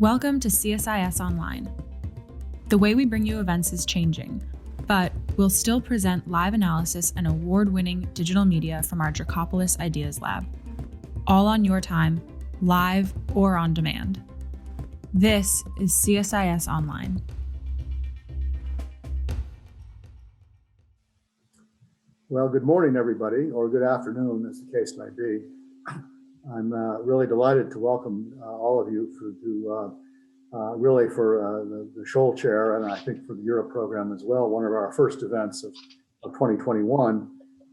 Welcome to CSIS Online. The way we bring you events is changing, but we'll still present live analysis and award-winning digital media from our Dracopolis Ideas Lab, all on your time, live or on demand. This is CSIS Online. Well, good morning, everybody, or good afternoon, as the case may be. I'm really delighted to welcome all of you for the Scholl Chair, and I think for the Europe program as well, one of our first events of 2021.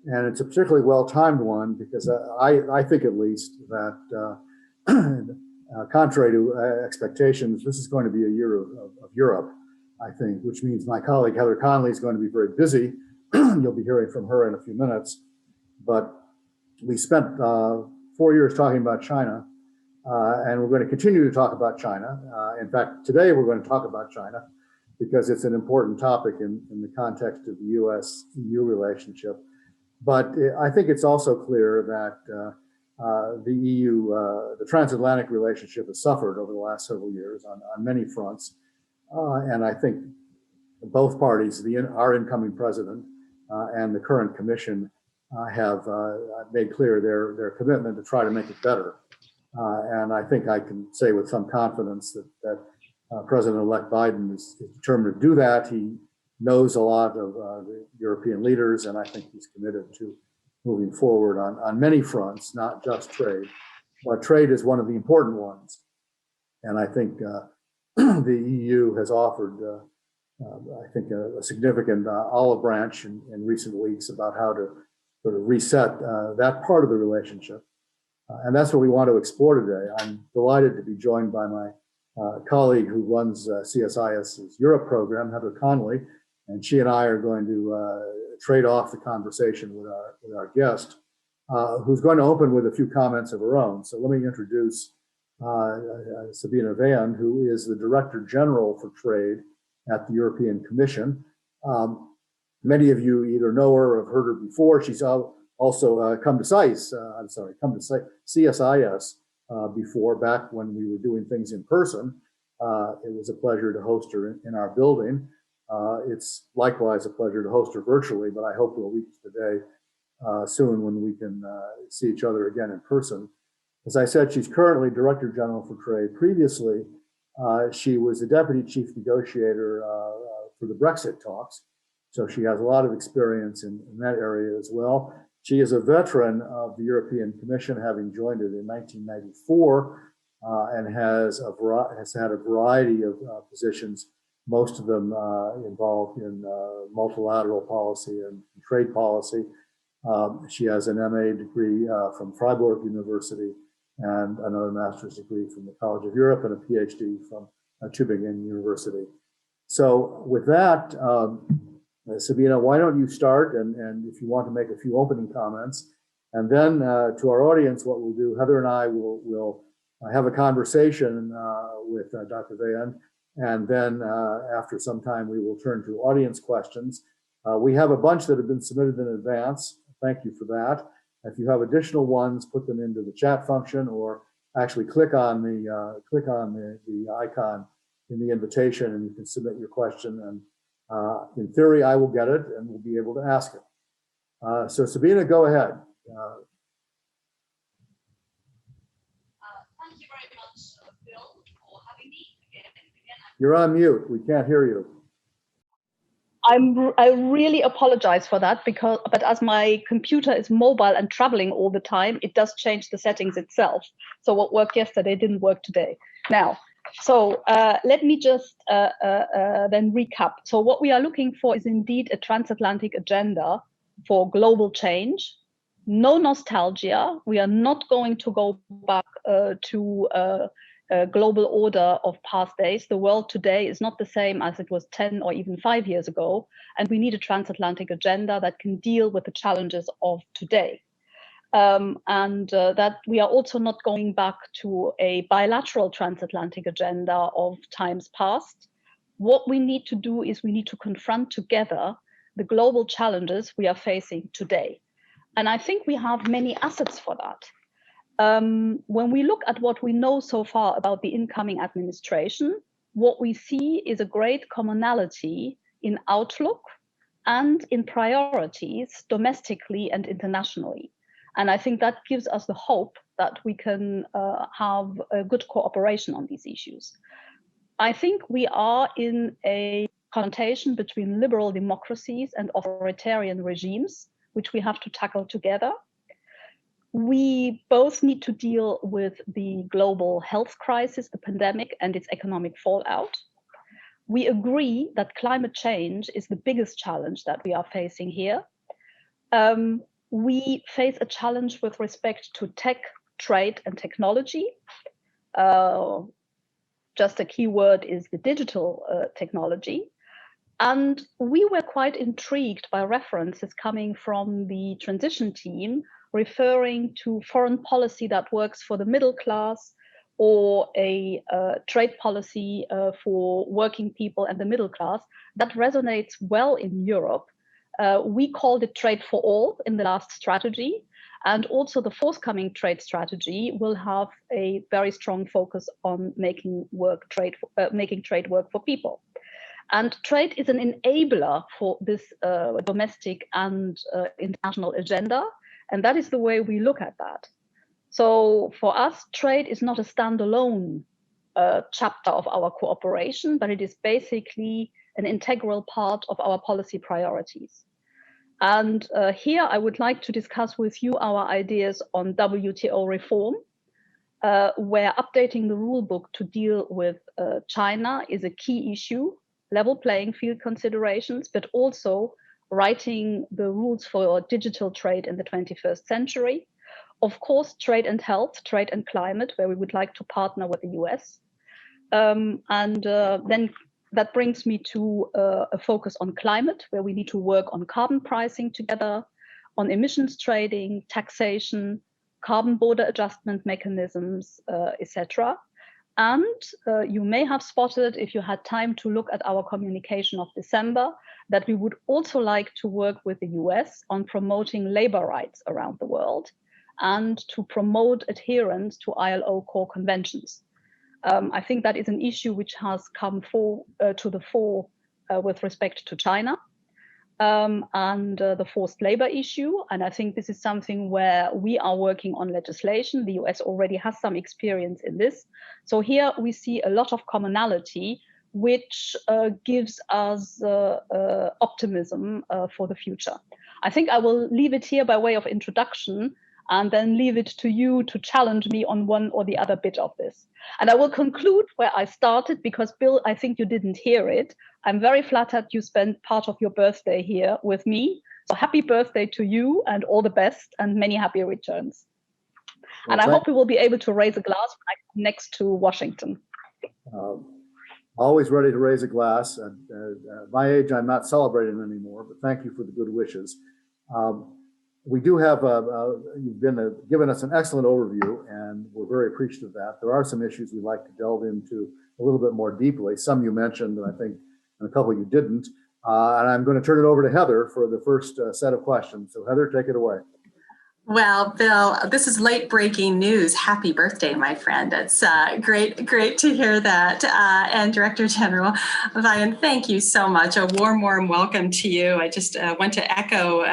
And it's a particularly well-timed one because I think at least that contrary to expectations, this is going to be a year of Europe, I think, which means my colleague Heather Conley is going to be very busy. You'll be hearing from her in a few minutes. But we spent 4 years talking about China, and we're going to continue to talk about China. In fact, today we're going to talk about China because it's an important topic in the context of the U.S. EU relationship. But I think it's also clear that the EU, the transatlantic relationship has suffered over the last several years on many fronts. And I think both parties, our incoming president and the current commission, have made clear their commitment to try to make it better. And I think I can say with some confidence that President-elect Biden is determined to do that. He knows a lot of the European leaders, and I think he's committed to moving forward on many fronts, not just trade. But trade is one of the important ones. And I think the EU has offered, I think, a significant olive branch in recent weeks about how to sort of reset that part of the relationship. And that's what we want to explore today. I'm delighted to be joined by my colleague who runs CSIS's Europe program, Heather Conley, and she and I are going to trade off the conversation with our guest, who's going to open with a few comments of her own. So let me introduce Sabine Weyand, who is the Director General for Trade at the European Commission. Many of you either know her or have heard her before. She's also come to CSIS before, back when we were doing things in person. It was a pleasure to host her in our building. It's likewise a pleasure to host her virtually, but I hope we'll reach the day soon when we can see each other again in person. As I said, she's currently Director General for Trade. Previously, she was the Deputy Chief Negotiator for the Brexit talks. So she has a lot of experience in that area as well. She is a veteran of the European Commission, having joined it in 1994, and has had a variety of positions, most of them involved in multilateral policy and trade policy. She has an MA degree from Freiburg University and another master's degree from the College of Europe and a PhD from Tübingen University. So with that, Sabine, why don't you start, and if you want to make a few opening comments, and then to our audience, what we'll do, Heather and I will have a conversation with Dr. Weyand, and then after some time, we will turn to audience questions. We have a bunch that have been submitted in advance. Thank you for that. If you have additional ones, put them into the chat function, or actually click on the icon in the invitation, and you can submit your question. And in theory, I will get it and we'll be able to ask it. So Sabine, go ahead. Thank you very much, Bill, for having me again. You're on mute. We can't hear you. I really apologize for that, but as my computer is mobile and traveling all the time, it does change the settings itself. So what worked yesterday didn't work today. Now, so let me just then recap. So what we are looking for is indeed a transatlantic agenda for global change. No nostalgia. We are not going to go back to a global order of past days. The world today is not the same as it was 10 or even 5 years ago. And we need a transatlantic agenda that can deal with the challenges of today. That we are also not going back to a bilateral transatlantic agenda of times past. What we need to do is we need to confront together the global challenges we are facing today. And I think we have many assets for that. When we look at what we know so far about the incoming administration, what we see is a great commonality in outlook and in priorities domestically and internationally. And I think that gives us the hope that we can have a good cooperation on these issues. I think we are in a confrontation between liberal democracies and authoritarian regimes, which we have to tackle together. We both need to deal with the global health crisis, the pandemic, and its economic fallout. We agree that climate change is the biggest challenge that we are facing here. We face a challenge with respect to tech, trade, and technology. Just a key word is the digital technology. And we were quite intrigued by references coming from the transition team referring to foreign policy that works for the middle class, or a trade policy for working people and the middle class. That resonates well in Europe. We called it trade for all in the last strategy. And also the forthcoming trade strategy will have a very strong focus on making trade work for people. And trade is an enabler for this domestic and international agenda. And that is the way we look at that. So for us, trade is not a standalone chapter of our cooperation, but it is basically an integral part of our policy priorities. And here I would like to discuss with you our ideas on WTO reform, where updating the rule book to deal with China is a key issue, level playing field considerations, but also writing the rules for digital trade in the 21st century. Of course, trade and health, trade and climate, where we would like to partner with the US. Then that brings me to a focus on climate, where we need to work on carbon pricing together, on emissions trading, taxation, carbon border adjustment mechanisms, etc. And you may have spotted, if you had time to look at our communication of December, that we would also like to work with the US on promoting labor rights around the world and to promote adherence to ILO core conventions. I think that is an issue which has come to the fore with respect to China and the forced labor issue. And I think this is something where we are working on legislation. The US already has some experience in this. So here we see a lot of commonality, which gives us optimism for the future. I think I will leave it here by way of introduction and then leave it to you to challenge me on one or the other bit of this. And I will conclude where I started, because Bill, I think you didn't hear it. I'm very flattered you spent part of your birthday here with me. So happy birthday to you and all the best and many happy returns. Well, and I hope we will be able to raise a glass when I come next to Washington. Always ready to raise a glass. At my age, I'm not celebrating anymore, but thank you for the good wishes. We do have, you've been given us an excellent overview, and we're very appreciative of that. There are some issues we'd like to delve into a little bit more deeply. Some you mentioned, and I think and a couple you didn't. And I'm going to turn it over to Heather for the first set of questions. So Heather, take it away. Well, Bill, this is late breaking news. Happy birthday, my friend. It's great to hear that. And Director General Weyand, thank you so much. A warm welcome to you. I just want to echo,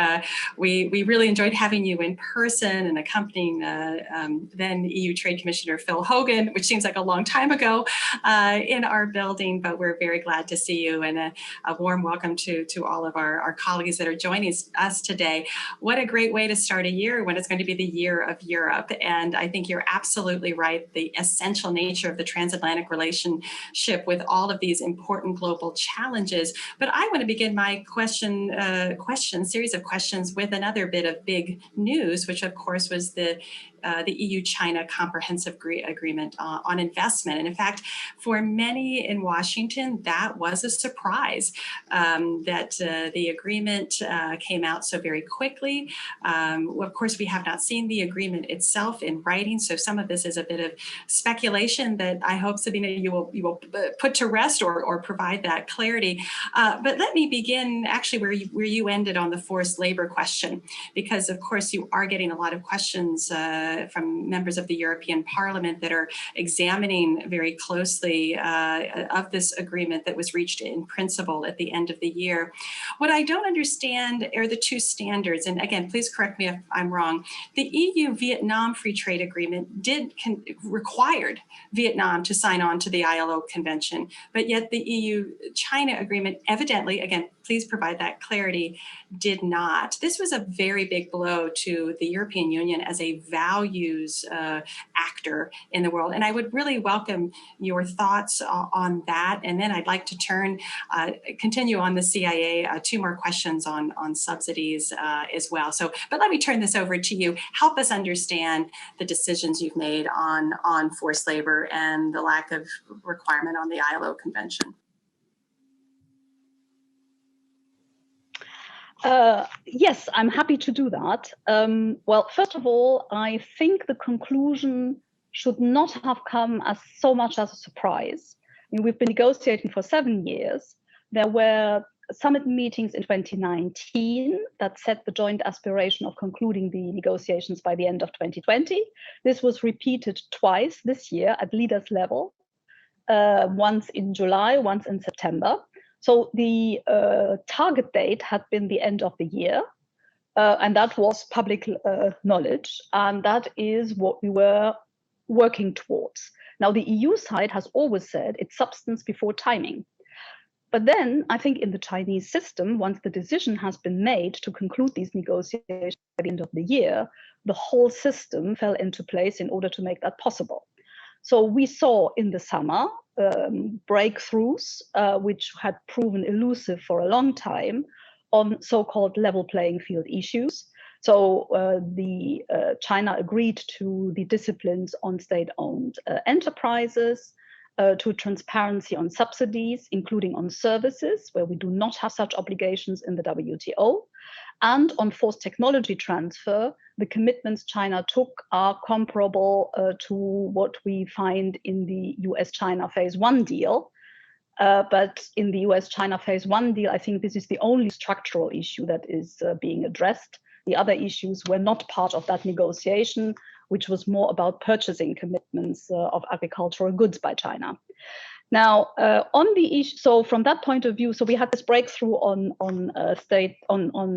we really enjoyed having you in person and accompanying then EU Trade Commissioner Phil Hogan, which seems like a long time ago, in our building, but we're very glad to see you, and a warm welcome to all of our colleagues that are joining us today. What a great way to start a year when it's going to be the year of Europe. And I think you're absolutely right. The essential nature of the transatlantic relationship with all of these important global challenges. But I want to begin my series of questions with another bit of big news, which of course was the EU-China Comprehensive Agreement on investment. And in fact, for many in Washington, that was a surprise that the agreement came out so very quickly. Of course, we have not seen the agreement itself in writing, so some of this is a bit of speculation that I hope, Sabine, you will put to rest or provide that clarity. But let me begin actually where you ended on the forced labor question, because of course you are getting a lot of questions from members of the European Parliament that are examining very closely of this agreement that was reached in principle at the end of the year. What I don't understand are the two standards. And again, please correct me if I'm wrong. The EU-Vietnam Free Trade Agreement required Vietnam to sign on to the ILO Convention, but yet the EU-China agreement evidently, again, please provide that clarity, did not. This was a very big blow to the European Union as a values actor in the world. And I would really welcome your thoughts on that. And then I'd like to continue on the CIA, two more questions on subsidies as well. So, but let me turn this over to you. Help us understand the decisions you've made on forced labor and the lack of requirement on the ILO Convention. Yes, I'm happy to do that. Well, first of all, I think the conclusion should not have come as so much as a surprise. I mean, we've been negotiating for 7 years. There were summit meetings in 2019 that set the joint aspiration of concluding the negotiations by the end of 2020. This was repeated twice this year at leaders level, once in July, once in September. So the target date had been the end of the year, and that was public knowledge, and that is what we were working towards. Now, the EU side has always said it's substance before timing. But then I think in the Chinese system, once the decision has been made to conclude these negotiations by the end of the year, the whole system fell into place in order to make that possible. So we saw in the summer breakthroughs, which had proven elusive for a long time on so-called level playing field issues. So China agreed to the disciplines on state-owned enterprises, to transparency on subsidies, including on services, where we do not have such obligations in the WTO. And on forced technology transfer, the commitments China took are comparable to what we find in the US-China Phase 1 deal. But in the US-China Phase 1 deal, I think this is the only structural issue that is being addressed. The other issues were not part of that negotiation, which was more about purchasing commitments of agricultural goods by China. Now, on the issue, so from that point of view, so we had this breakthrough on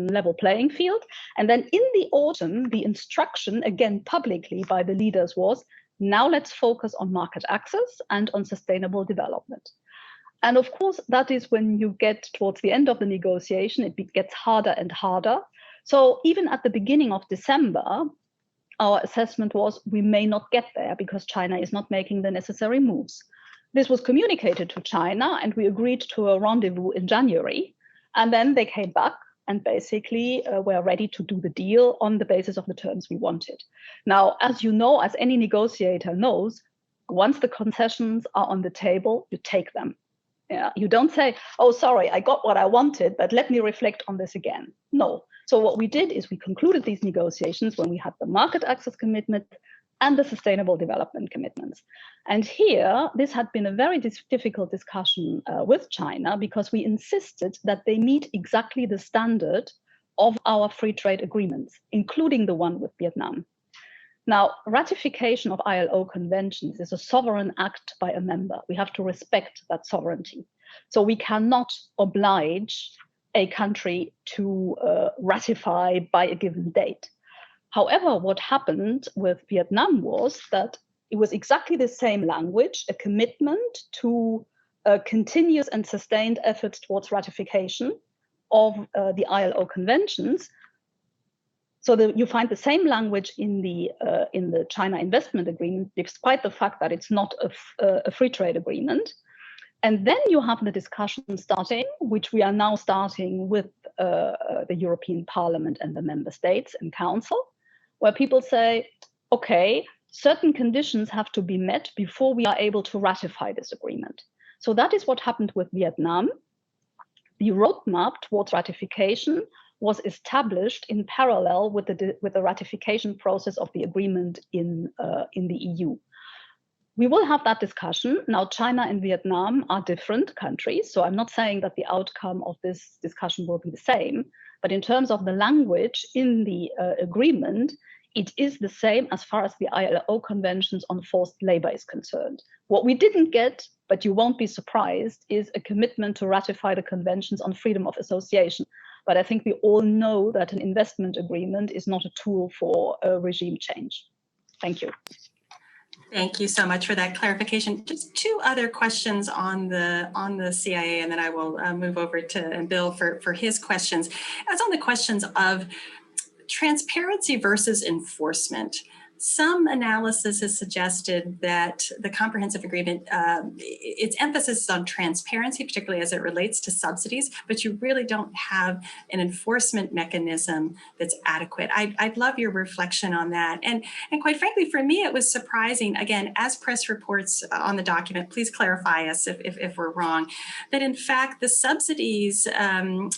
level playing field, and then in the autumn, the instruction again publicly by the leaders was, now let's focus on market access and on sustainable development. And of course, that is when you get towards the end of the negotiation, it gets harder and harder. So even at the beginning of December, our assessment was we may not get there because China is not making the necessary moves. This was communicated to China and we agreed to a rendezvous in January. And then they came back and basically were ready to do the deal on the basis of the terms we wanted. Now, as you know, as any negotiator knows, once the concessions are on the table, you take them. Yeah, you don't say, oh, sorry, I got what I wanted, but let me reflect on this again. No. So what we did is we concluded these negotiations when we had the market access commitment and the sustainable development commitments. And here, this had been a very difficult discussion with China because we insisted that they meet exactly the standard of our free trade agreements, including the one with Vietnam. Now, ratification of ILO conventions is a sovereign act by a member. We have to respect that sovereignty. So we cannot oblige a country to ratify by a given date. However, what happened with Vietnam was that it was exactly the same language, a commitment to continuous and sustained efforts towards ratification of the ILO conventions. So you find the same language in the China investment agreement, despite the fact that it's not a free trade agreement. And then you have the discussion starting, which we are now starting with the European Parliament and the member states and Council, where people say, okay, certain conditions have to be met before we are able to ratify this agreement. So that is what happened with Vietnam. The roadmap towards ratification was established in parallel with the ratification process of the agreement in the EU. We will have that discussion. Now, China and Vietnam are different countries, so I'm not saying that the outcome of this discussion will be the same, but in terms of the language in the agreement, it is the same as far as the ILO conventions on forced labor is concerned. What we didn't get, but you won't be surprised, is a commitment to ratify the conventions on freedom of association. But I think we all know that an investment agreement is not a tool for a regime change. Thank you. Thank you so much for that clarification. Just two other questions on the CIA, and then I will move over to Bill for his questions. As on the questions of transparency versus enforcement, some analysis has suggested that the comprehensive agreement, its emphasis is on transparency, particularly as it relates to subsidies, but you really don't have an enforcement mechanism that's adequate. I'd love your reflection on that. And quite frankly, for me, it was surprising, again, as press reports on the document, please clarify us if we're wrong, that in fact, the subsidies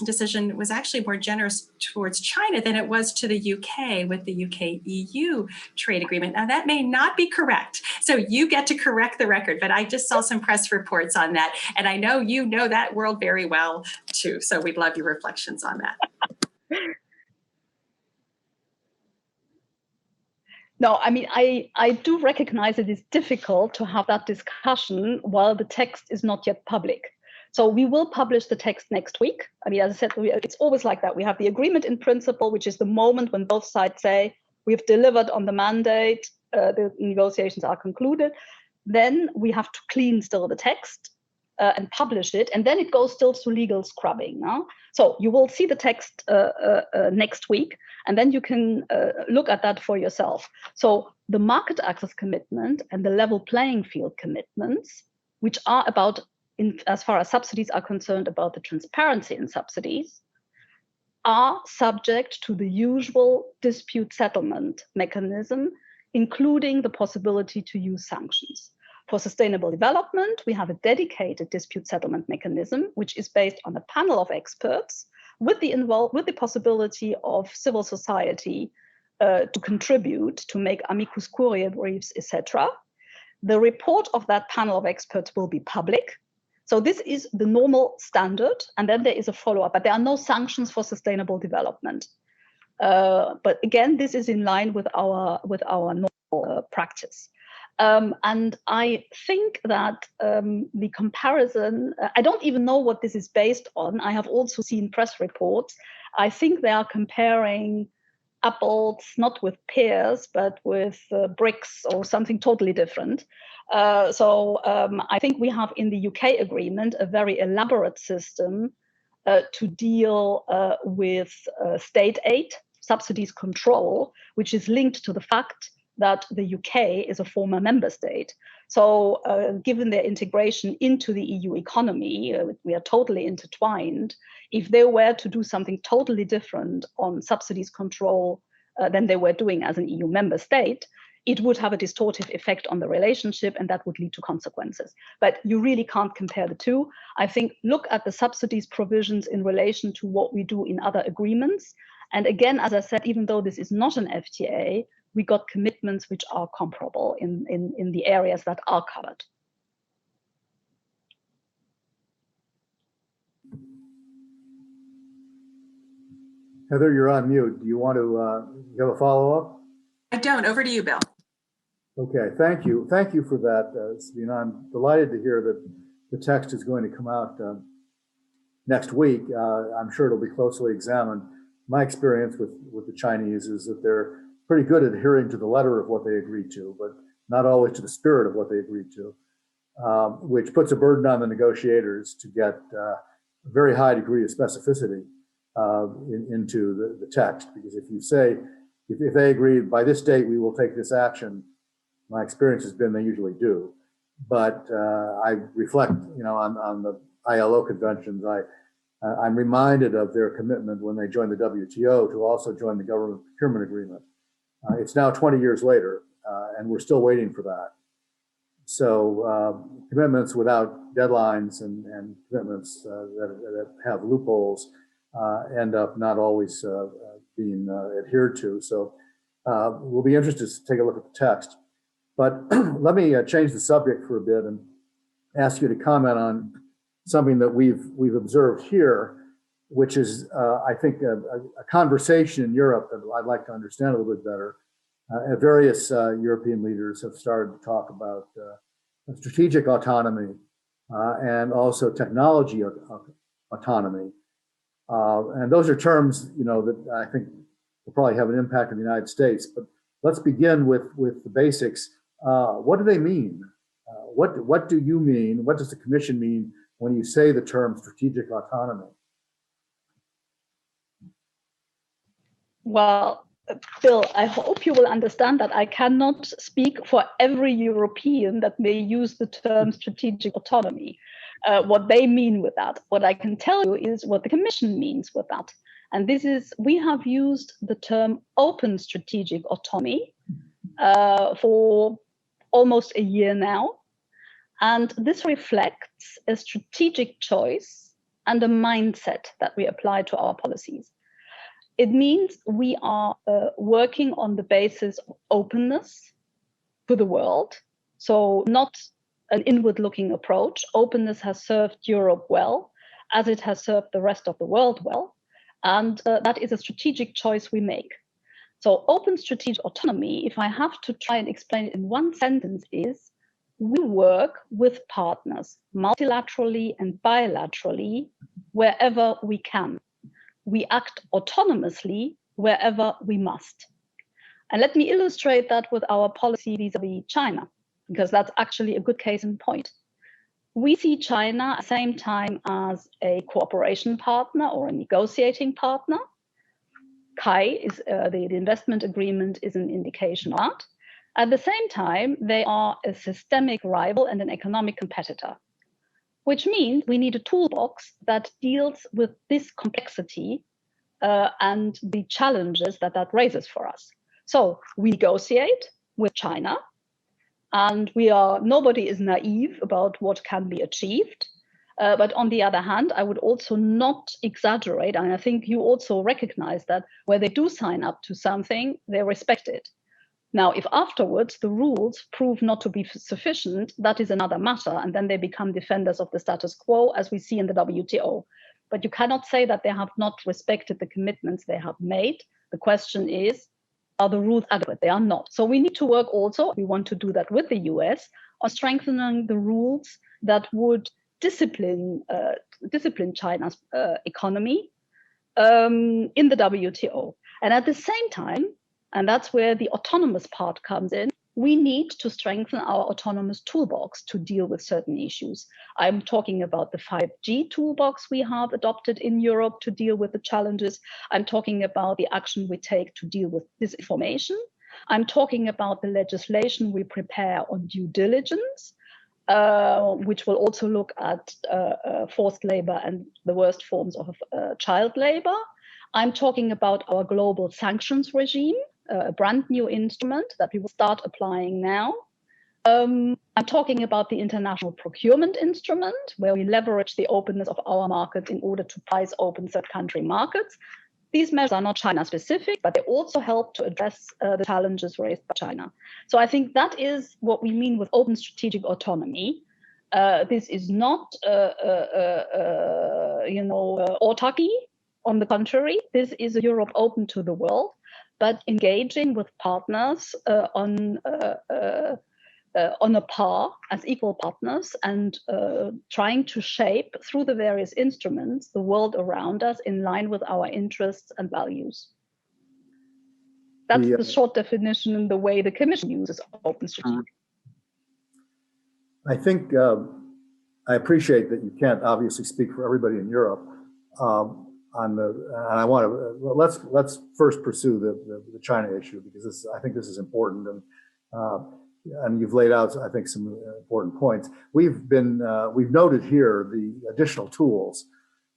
decision was actually more generous towards China than it was to the UK with the UK EU trade agreement. Now that may not be correct. So you get to correct the record, but I just saw some press reports on that. And I know you know that world very well too. So we'd love your reflections on that. No, I mean, I do recognize it is difficult to have that discussion while the text is not yet public. So we will publish the text next week. I mean, as I said, it's always like that. We have the agreement in principle, which is the moment when both sides say, we've delivered on the mandate, the negotiations are concluded. Then we have to clean still the text and publish it. And then it goes still to legal scrubbing. No? So you will see the text next week, and then you can look at that for yourself. So the market access commitment and the level playing field commitments, which are about, as far as subsidies are concerned, about the transparency in subsidies, are subject to the usual dispute settlement mechanism, including the possibility to use sanctions. For sustainable development, we have a dedicated dispute settlement mechanism, which is based on a panel of experts with the possibility of civil society to contribute, to make amicus curiae briefs, etc. The report of that panel of experts will be public. So this is the normal standard, and then there is a follow-up, but there are no sanctions for sustainable development. But again, this is in line with our normal practice. And I think that the comparison, I don't even know what this is based on. I have also seen press reports. I think they are comparing apples, not with pears, but with bricks or something totally different. So I think we have in the UK agreement a very elaborate system to deal with state aid, subsidies control, which is linked to the fact that the UK is a former member state. So given their integration into the EU economy, we are totally intertwined. If they were to do something totally different on subsidies control than they were doing as an EU member state, it would have a distortive effect on the relationship, and that would lead to consequences. But you really can't compare the two. I think look at the subsidies provisions in relation to what we do in other agreements. And again, as I said, even though this is not an FTA, we got commitments which are comparable in the areas that are covered. Heather, you're on mute. Do you want to you have a follow-up? I don't. Over to you, Bill. Okay, thank you. Thank you for that, Sabine. I'm delighted to hear that the text is going to come out next week. I'm sure it'll be closely examined. My experience with the Chinese is that they're pretty good at adhering to the letter of what they agreed to, but not always to the spirit of what they agreed to, which puts a burden on the negotiators to get a very high degree of specificity into the text. Because if you say, if they agree by this date, we will take this action, my experience has been they usually do. But I reflect, on the ILO conventions. I'm reminded of their commitment when they joined the WTO to also join the government procurement agreement. It's now 20 years later, and we're still waiting for that. So commitments without deadlines and commitments that have loopholes end up not always being adhered to. So we'll be interested to take a look at the text. But let me change the subject for a bit and ask you to comment on something that we've observed here, which is, I think, a conversation in Europe that I'd like to understand a little bit better, various European leaders have started to talk about strategic autonomy and also technology autonomy. And those are terms, that I think will probably have an impact in the United States. But let's begin with the basics. What do they mean? What do you mean? What does the Commission mean when you say the term strategic autonomy? Well, Bill, I hope you will understand that I cannot speak for every European that may use the term strategic autonomy, what they mean with that. What I can tell you is what the Commission means with that. And this is, we have used the term open strategic autonomy for almost a year now. And this reflects a strategic choice and a mindset that we apply to our policies. It means we are working on the basis of openness to the world. So not an inward-looking approach. Openness has served Europe well, as it has served the rest of the world well. And that is a strategic choice we make. So open strategic autonomy, if I have to try and explain it in one sentence, is we work with partners multilaterally and bilaterally wherever we can. We act autonomously wherever we must. And let me illustrate that with our policy vis-à-vis China, because that's actually a good case in point. We see China at the same time as a cooperation partner or a negotiating partner. CAI is the investment agreement is an indication of that. At the same time, they are a systemic rival and an economic competitor, which means we need a toolbox that deals with this complexity and the challenges that raises for us. So we negotiate with China, and nobody is naive about what can be achieved. But on the other hand, I would also not exaggerate, and I think you also recognize that where they do sign up to something, they respect it. Now, if afterwards the rules prove not to be sufficient, that is another matter, and then they become defenders of the status quo, as we see in the WTO. But you cannot say that they have not respected the commitments they have made. The question is, are the rules adequate? They are not. So we need to work also, we want to do that with the US, on strengthening the rules that would discipline China's economy in the WTO. And at the same time, and that's where the autonomous part comes in, we need to strengthen our autonomous toolbox to deal with certain issues. I'm talking about the 5G toolbox we have adopted in Europe to deal with the challenges. I'm talking about the action we take to deal with disinformation. I'm talking about the legislation we prepare on due diligence, which will also look at forced labor and the worst forms of child labor. I'm talking about our global sanctions regime, a brand new instrument that we will start applying now. I'm talking about the international procurement instrument, where we leverage the openness of our markets in order to price open third country markets. These measures are not China specific, but they also help to address the challenges raised by China. So I think that is what we mean with open strategic autonomy. This is not, autarky. On the contrary, this is a Europe open to the world, but engaging with partners on a par as equal partners and trying to shape through the various instruments the world around us in line with our interests and values. That's the short definition in the way the Commission uses open strategy. I think I appreciate that you can't obviously speak for everybody in Europe. And I want to let's first pursue the China issue, because I think this is important, and you've laid out, I think, some important points. We've noted here the additional tools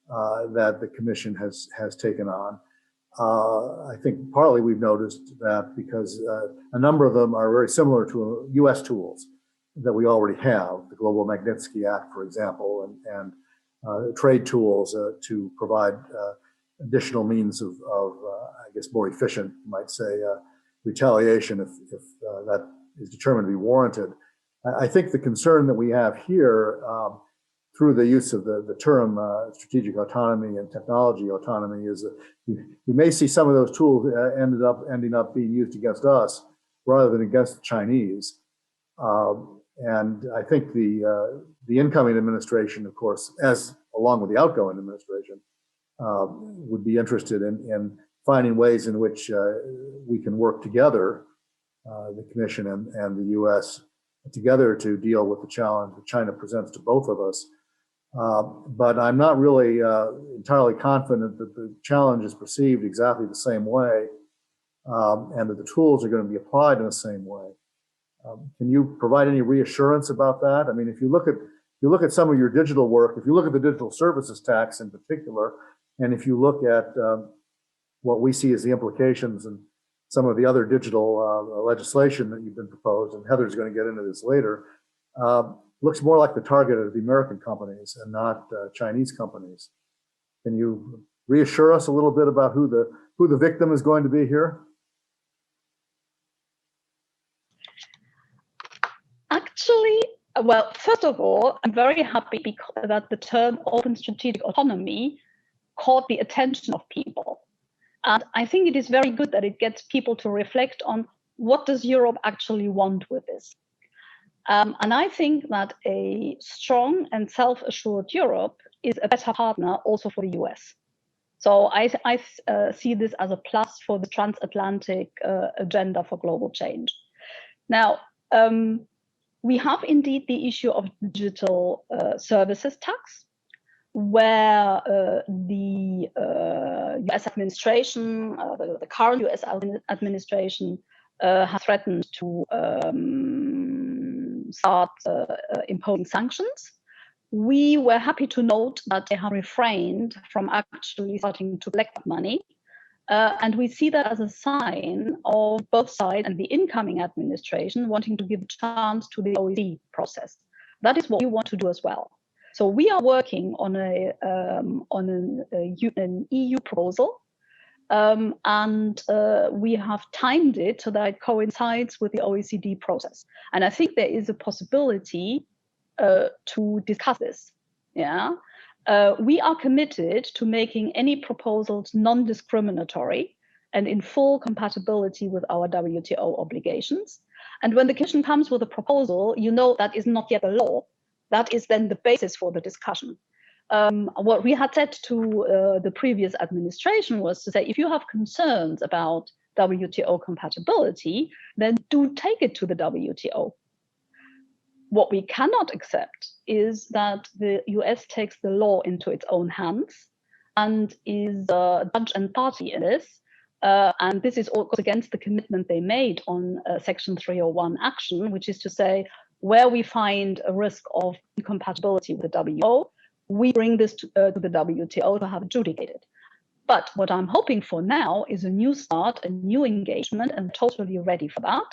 that the Commission has taken on. I think partly we've noticed that because a number of them are very similar to U.S. tools that we already have, the Global Magnitsky Act, for example, and trade tools to provide additional means of I guess, more efficient, you might say, retaliation if that is determined to be warranted. I think the concern that we have here through the use of the term strategic autonomy and technology autonomy is that we may see some of those tools ending up being used against us rather than against the Chinese. And I think the incoming administration, of course, along with the outgoing administration, would be interested in finding ways in which we can work together, the Commission and the U.S. together to deal with the challenge that China presents to both of us. But I'm not really entirely confident that the challenge is perceived exactly the same way, and that the tools are going to be applied in the same way. Can you provide any reassurance about that? I mean, if you look at some of your digital work, if you look at the digital services tax in particular, and if you look at what we see as the implications and some of the other digital legislation that you've been proposed, and Heather's going to get into this later, looks more like the target of the American companies and not Chinese companies. Can you reassure us a little bit about who the victim is going to be here? Actually, well, first of all, I'm very happy that the term open strategic autonomy caught the attention of people. And I think it is very good that it gets people to reflect on what does Europe actually want with this. And I think that a strong and self-assured Europe is a better partner also for the US. So I see this as a plus for the transatlantic agenda for global change. Now, we have indeed the issue of digital services tax, where the US administration, the current US administration, has threatened to start imposing sanctions. We were happy to note that they have refrained from actually starting to collect money. And we see that as a sign of both sides and the incoming administration wanting to give a chance to the OECD process. That is what we want to do as well. So we are working on an EU proposal, and we have timed it so that it coincides with the OECD process. And I think there is a possibility to discuss this. Yeah. We are committed to making any proposals non-discriminatory and in full compatibility with our WTO obligations. And when the Commission comes with a proposal, you know that is not yet a law. That is then the basis for the discussion. What we had said to the previous administration was to say, if you have concerns about WTO compatibility, then do take it to the WTO. What we cannot accept is that the US takes the law into its own hands and is judge and party in this. And this is also against the commitment they made on Section 301 action, which is to say, where we find a risk of incompatibility with the WTO, we bring this to the WTO to have adjudicated. But what I'm hoping for now is a new start, a new engagement, and totally ready for that.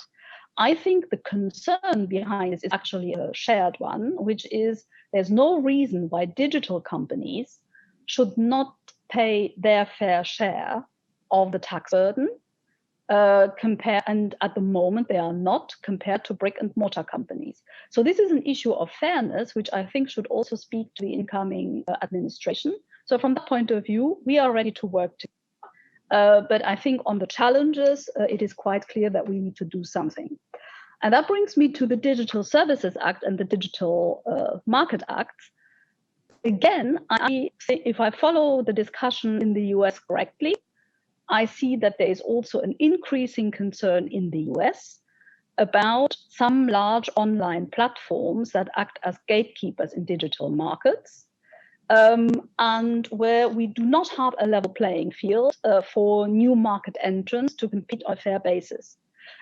I think the concern behind this is actually a shared one, which is there's no reason why digital companies should not pay their fair share of the tax burden, and at the moment they are not, compared to brick and mortar companies. So this is an issue of fairness, which I think should also speak to the incoming administration. So from that point of view, we are ready to work together. But I think on the challenges, it is quite clear that we need to do something. And that brings me to the Digital Services Act and the Digital Market Act. Again, I think if I follow the discussion in the US correctly, I see that there is also an increasing concern in the US about some large online platforms that act as gatekeepers in digital markets, and where we do not have a level playing field for new market entrants to compete on a fair basis.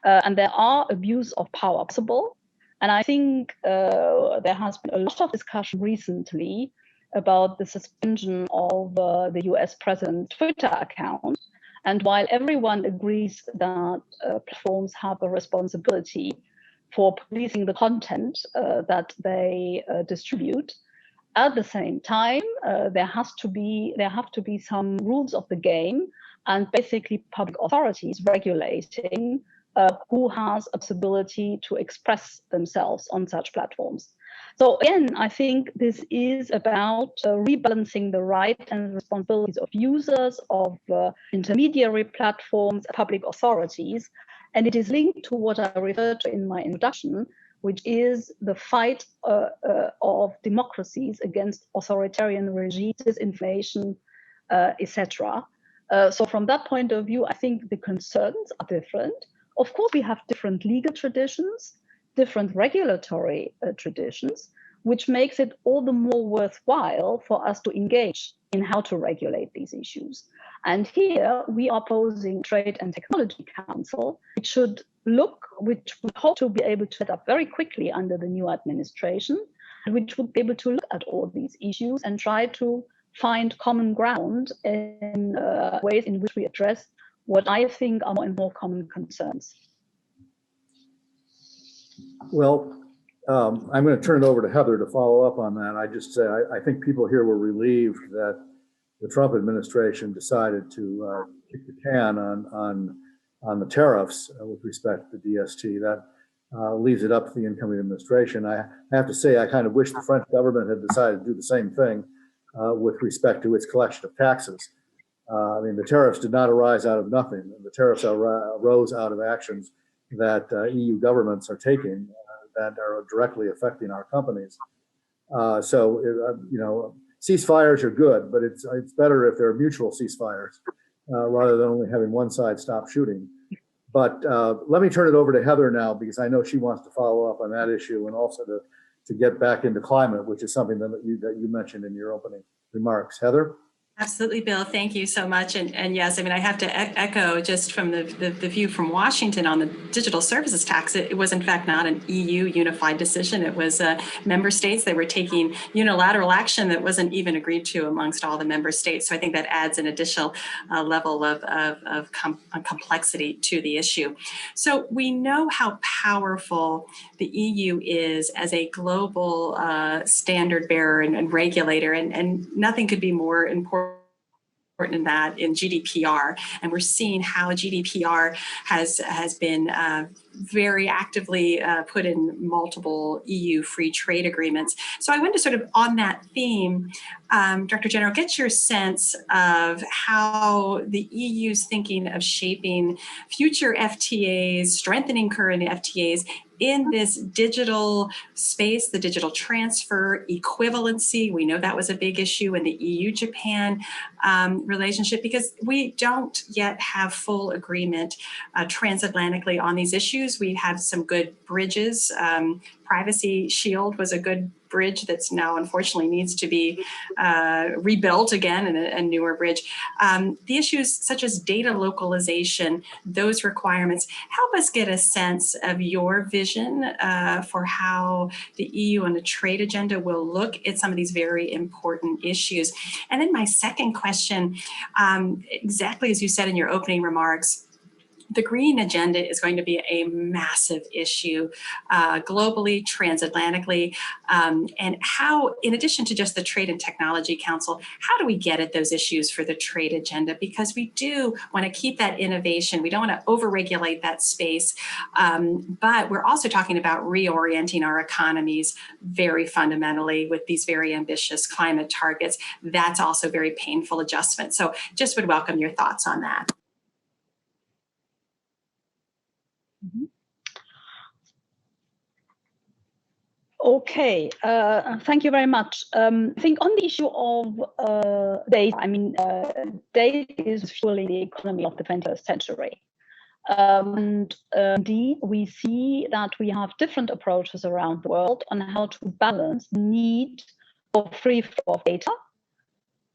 And there are abuse of power possible. And I think there has been a lot of discussion recently about the suspension of the US president's Twitter account. And while everyone agrees that platforms have a responsibility for policing the content that they distribute, at the same time, there have to be some rules of the game, and basically public authorities regulating who has a possibility to express themselves on such platforms. So again, I think this is about rebalancing the rights and responsibilities of users, of intermediary platforms, public authorities, And it is linked to what I referred to in my introduction, which is the fight of democracies against authoritarian regimes, disinformation, etc. So from that point of view, I think the concerns are different. Of course, we have different legal traditions, different regulatory traditions, which makes it all the more worthwhile for us to engage in how to regulate these issues. And here we are posing Trade and Technology Council, which we hope to be able to set up very quickly under the new administration, which would be able to look at all these issues and try to find common ground in ways in which we address what I think are more and more common concerns. Well, I'm going to turn it over to Heather to follow up on that. I just say I think people here were relieved that the Trump administration decided to kick the can on the tariffs with respect to DST. That leaves it up to the incoming administration. I have to say I kind of wish the French government had decided to do the same thing with respect to its collection of taxes. I mean, the tariffs did not arise out of nothing. The tariffs arose out of actions that EU governments are taking that are directly affecting our companies. Ceasefires are good, but it's better if they're mutual ceasefires rather than only having one side stop shooting. But let me turn it over to Heather now, because I know she wants to follow up on that issue and also to get back into climate, which is something that you mentioned in your opening remarks. Heather? Absolutely, Bill. Thank you so much. And yes, I mean, I have to echo just from the view from Washington on the digital services tax. It was, in fact, not an EU unified decision. It was member states. They were taking unilateral action that wasn't even agreed to amongst all the member states. So I think that adds an additional level of complexity to the issue. So we know how powerful the EU is as a global standard bearer and regulator, and nothing could be more important in that in GDPR. And we're seeing how GDPR has been very actively put in multiple EU free trade agreements. So I wanted to sort of on that theme, Director General, get your sense of how the EU's thinking of shaping future FTAs, strengthening current FTAs in this digital space, the digital transfer equivalency. We know that was a big issue in the EU-Japan relationship, because we don't yet have full agreement transatlantically on these issues. We have some good bridges. Privacy Shield was a good bridge that's now unfortunately needs to be rebuilt again, and a newer bridge. The issues such as data localization, those requirements, help us get a sense of your vision for how the EU and the trade agenda will look at some of these very important issues. And then my second question, exactly as you said in your opening remarks, the green agenda is going to be a massive issue globally, transatlantically, and how, in addition to just the Trade and Technology Council, how do we get at those issues for the trade agenda? Because we do want to keep that innovation. We don't want to overregulate that space, but we're also talking about reorienting our economies very fundamentally with these very ambitious climate targets. That's also very painful adjustment. So just would welcome your thoughts on that. Okay, thank you very much. I think on the issue of data, I mean, data is fueling the economy of the 21st century. Indeed, we see that we have different approaches around the world on how to balance the need for free flow of data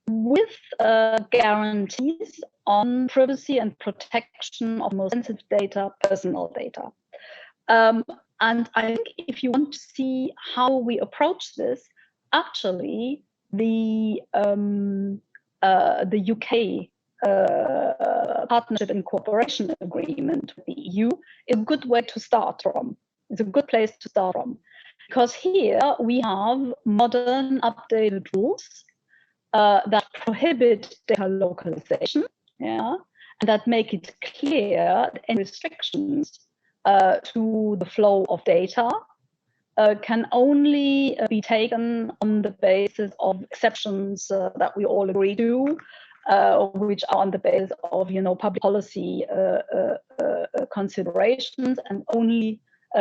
with guarantees on privacy and protection of most sensitive data, personal data. And I think if you want to see how we approach this, actually, the UK Partnership and Cooperation Agreement with the EU is a good way to start from. It's a good place to start from, because here we have modern, updated rules that prohibit data localization, and that make it clear that any restrictions to the flow of data can only be taken on the basis of exceptions that we all agree to, which are on the basis of, public policy considerations and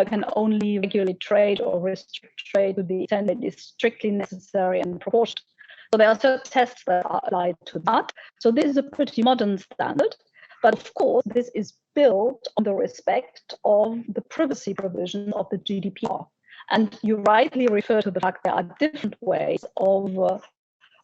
can only regulate trade or restrict trade to the extent it is strictly necessary and proportionate. So there are certain tests that are applied to that. So this is a pretty modern standard. But of course, this is built on the respect of the privacy provision of the GDPR. And you rightly refer to the fact there are different ways of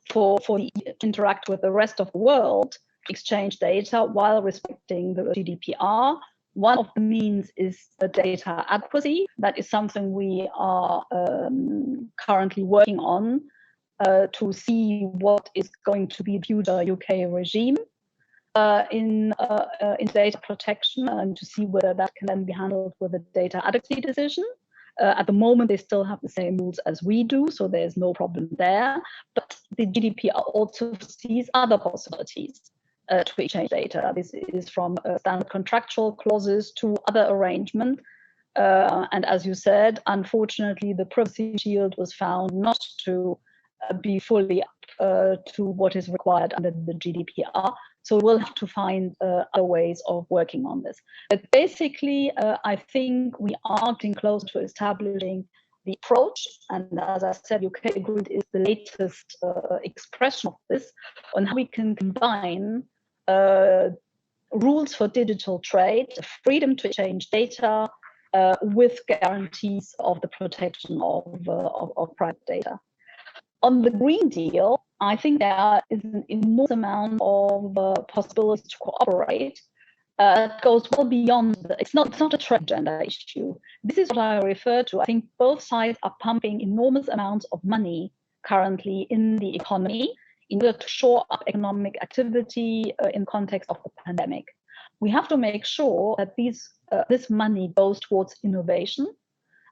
for the EU to interact with the rest of the world, exchange data while respecting the GDPR. One of the means is data adequacy. That is something we are currently working on to see what is going to be the future UK regime in data protection, and to see whether that can then be handled with a data adequacy decision. At the moment, they still have the same rules as we do, so there's no problem there. But the GDPR also sees other possibilities to exchange data. This is from standard contractual clauses to other arrangements. And as you said, unfortunately, the privacy shield was found not to be fully up to what is required under the GDPR. So we'll have to find other ways of working on this. But basically, I think we are getting close to establishing the approach. And as I said, UK agreement is the latest expression of this, on how we can combine rules for digital trade, freedom to exchange data, with guarantees of the protection of private data. On the Green Deal, I think there is an enormous amount of possibilities to cooperate. It goes well beyond. It's not a trade agenda issue. This is what I refer to. I think both sides are pumping enormous amounts of money currently in the economy in order to shore up economic activity in context of the pandemic. We have to make sure that this money goes towards innovation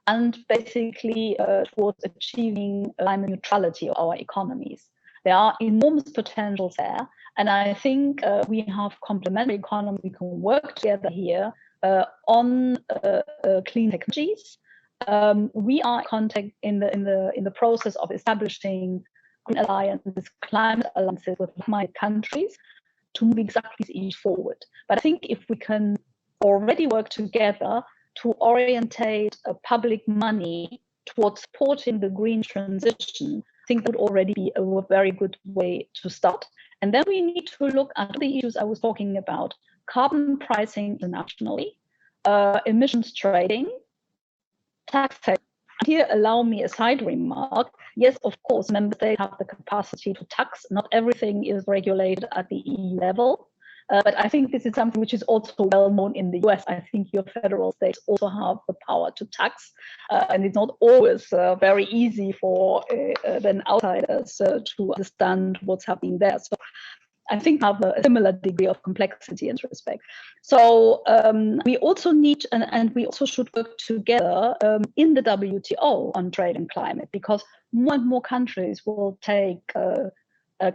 and basically towards achieving climate neutrality of our economies. There are enormous potentials there, and I think we have complementary economies. We can work together here on clean technologies. We are in contact in the process of establishing green alliances, climate alliances with my countries to move exactly this issue forward. But I think if we can already work together to orientate public money towards supporting the green transition, I think that would already be a very good way to start. And then we need to look at the issues I was talking about: carbon pricing internationally, emissions trading, taxation. Here, allow me a side remark. Yes, of course, member states have the capacity to tax. Not everything is regulated at the EU level. But I think this is something which is also well known in the US. I think your federal states also have the power to tax. And it's not always very easy for then outsiders to understand what's happening there. So I think have a similar degree of complexity in this respect. So we also need, and we also should work together in the WTO on trade and climate, because more and more countries will take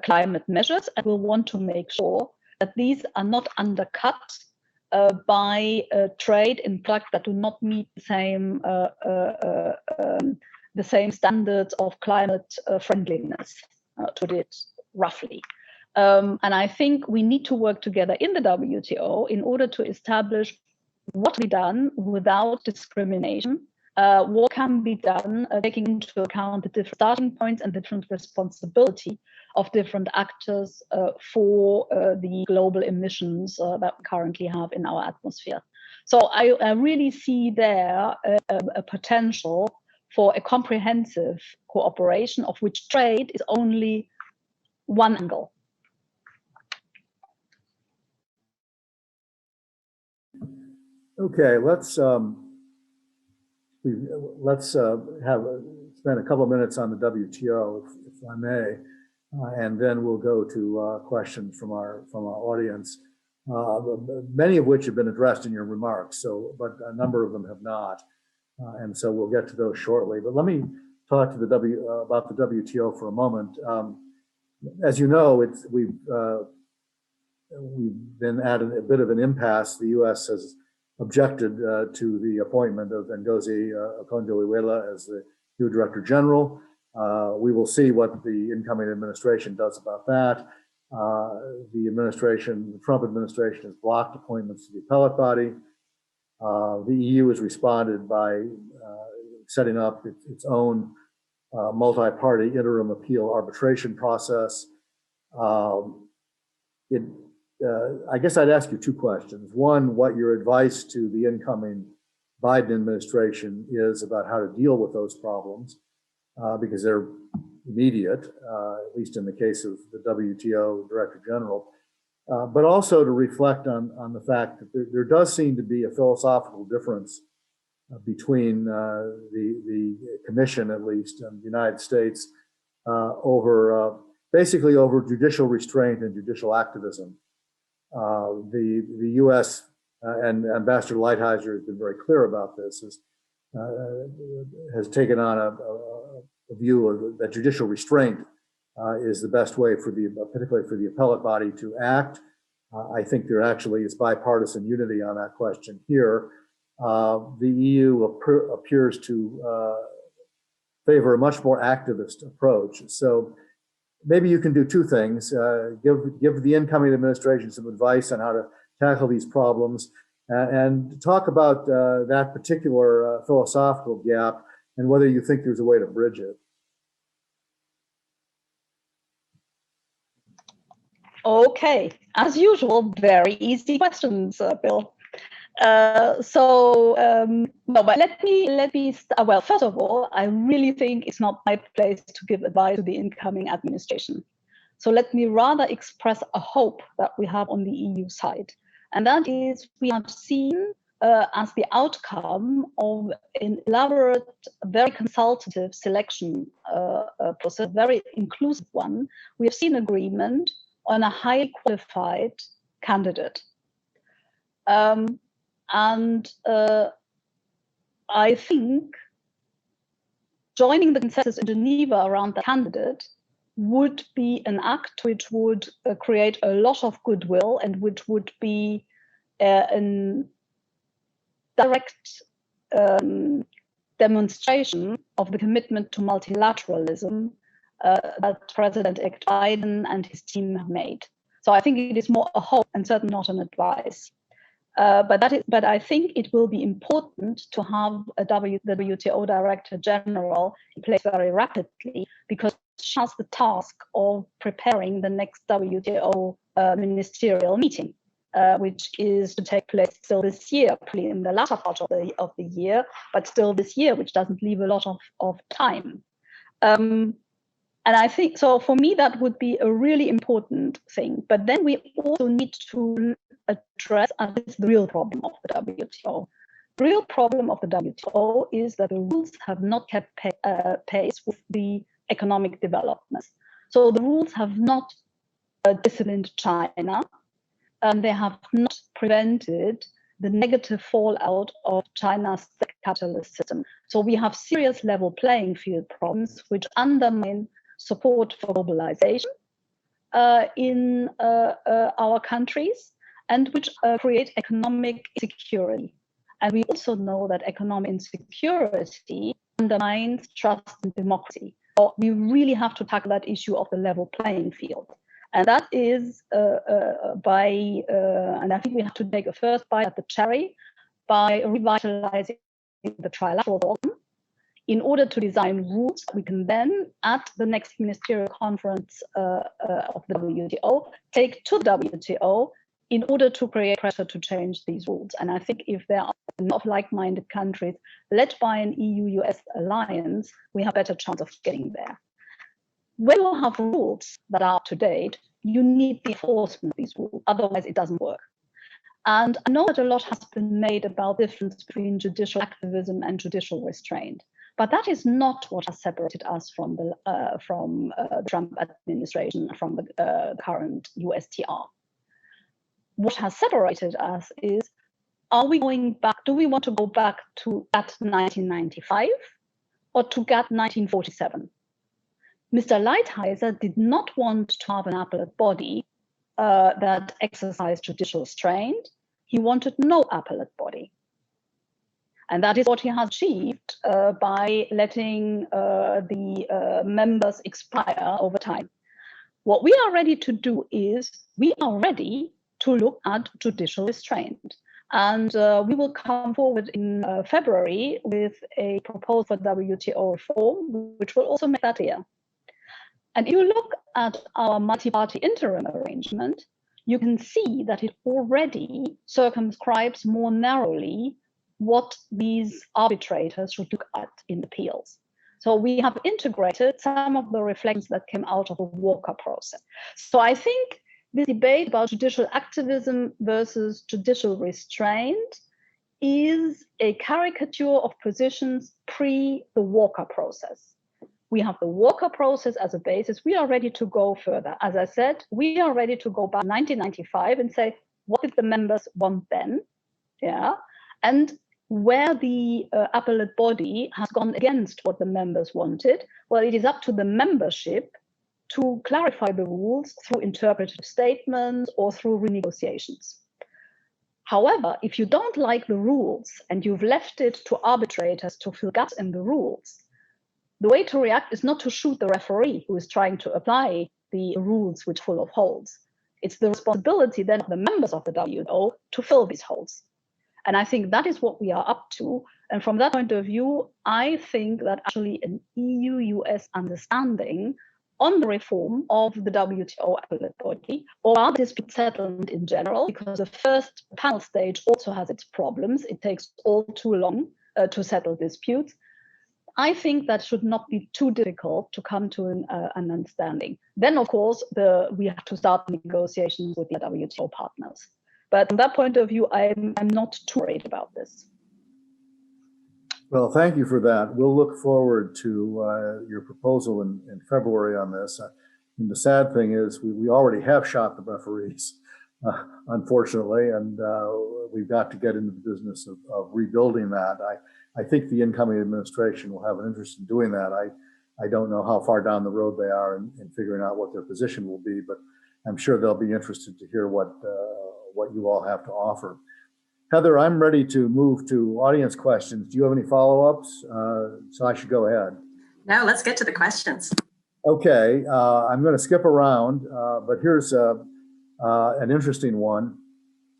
climate measures and will want to make sure that these are not undercut by trade in products that do not meet the same standards of climate friendliness, to put it roughly. And I think we need to work together in the WTO in order to establish what can be done without discrimination, what can be done taking into account the different starting points and different responsibility of different actors for the global emissions that we currently have in our atmosphere. So I really see there a potential for a comprehensive cooperation, of which trade is only one angle. Okay, let's spend a couple of minutes on the WTO, if I may, and then we'll go to questions from our audience, many of which have been addressed in your remarks. But a number of them have not, and so we'll get to those shortly. But let me talk to about the WTO for a moment. As you know, we've been at a bit of an impasse. The U.S. has objected to the appointment of Ngozi Okonjo-Iweala as the new Director General. We will see what the incoming administration does about that. The Trump administration has blocked appointments to the appellate body. The EU has responded by setting up its own multi-party interim appeal arbitration process. I guess I'd ask you two questions. One, what your advice to the incoming Biden administration is about how to deal with those problems, because they're immediate, at least in the case of the WTO Director General, but also to reflect on the fact that there does seem to be a philosophical difference between the Commission, at least, and the United States basically over judicial restraint and judicial activism. The U.S. And Ambassador Lighthizer has been very clear about this, has taken on a view that judicial restraint is the best way particularly for the appellate body to act. I think there actually is bipartisan unity on that question here. The EU appears to favor a much more activist approach. So maybe you can do two things: give the incoming administration some advice on how to tackle these problems, and talk about that particular philosophical gap and whether you think there's a way to bridge it. Okay, as usual, very easy questions, Bill. But let me. Well, first of all, I really think it's not my place to give advice to the incoming administration. So let me rather express a hope that we have on the EU side, and that is we have seen as the outcome of an elaborate, very consultative selection process, very inclusive one. We have seen agreement on a highly qualified candidate. I think joining the consensus in Geneva around the candidate would be an act which would create a lot of goodwill and which would be a direct demonstration of the commitment to multilateralism that President-elect Biden and his team have made. So I think it is more a hope and certainly not an advice. But I think it will be important to have the WTO Director General in place very rapidly, because she has the task of preparing the next WTO ministerial meeting, which is to take place still this year, probably in the latter part of the year, but still this year, which doesn't leave a lot of time. And I think, so for me, that would be a really important thing. But then we also need to address the real problem of the WTO. The real problem of the WTO is that the rules have not kept pace with the economic developments. So the rules have not disciplined China, and they have not prevented the negative fallout of China's capitalist system. So we have serious level playing field problems which undermine support for globalization in our countries, and which create economic insecurity. And we also know that economic insecurity undermines trust in democracy. So we really have to tackle that issue of the level playing field. And that is and I think we have to take a first bite at the cherry by revitalizing the trilateral organ, in order to design rules we can then, at the next ministerial conference of the WTO, take to the WTO in order to create pressure to change these rules. And I think if there are enough like-minded countries led by an EU-US alliance, we have a better chance of getting there. When you have rules that are up to date, you need the enforcement of these rules, otherwise it doesn't work. And I know that a lot has been made about the difference between judicial activism and judicial restraint. But that is not what has separated us from the Trump administration, from the current USTR. What has separated us is, are we going back? Do we want to go back to GATT 1995 or to GATT 1947? Mr. Lighthizer did not want to have an appellate body that exercised judicial restraint. He wanted no appellate body. And that is what he has achieved by letting the members expire over time. What we are ready to do is, we are ready to look at judicial restraint. And we will come forward in February with a proposal for WTO reform, which will also make that clear. And if you look at our multi-party interim arrangement, you can see that it already circumscribes more narrowly what these arbitrators should look at in appeals. So we have integrated some of the reflections that came out of the Walker process. So I think this debate about judicial activism versus judicial restraint is a caricature of positions pre the Walker process. We have the Walker process as a basis. We are ready to go further. As I said, we are ready to go back to 1995 and say, what did the members want then? Yeah. And where the appellate body has gone against what the members wanted, well, it is up to the membership to clarify the rules through interpretive statements or through renegotiations. However, if you don't like the rules and you've left it to arbitrators to fill gaps in the rules, the way to react is not to shoot the referee who is trying to apply the rules which are full of holes. It's the responsibility then of the members of the WTO to fill these holes. And I think that is what we are up to. And from that point of view, I think that actually an EU-US understanding on the reform of the WTO appellate body, or dispute settlement in general, because the first panel stage also has its problems. It takes all too long to settle disputes. I think that should not be too difficult to come to an understanding. Then, of course, we have to start negotiations with the WTO partners. But from that point of view, I'm not too worried about this. Well, thank you for that. We'll look forward to your proposal in February on this. And the sad thing is we already have shot the referees, unfortunately, and we've got to get into the business of rebuilding that. I think the incoming administration will have an interest in doing that. I don't know how far down the road they are in figuring out what their position will be, but I'm sure they'll be interested to hear what you all have to offer. Heather, I'm ready to move to audience questions. Do you have any follow-ups? So I should go ahead. No, let's get to the questions. Okay, I'm going to skip around, but here's an interesting one,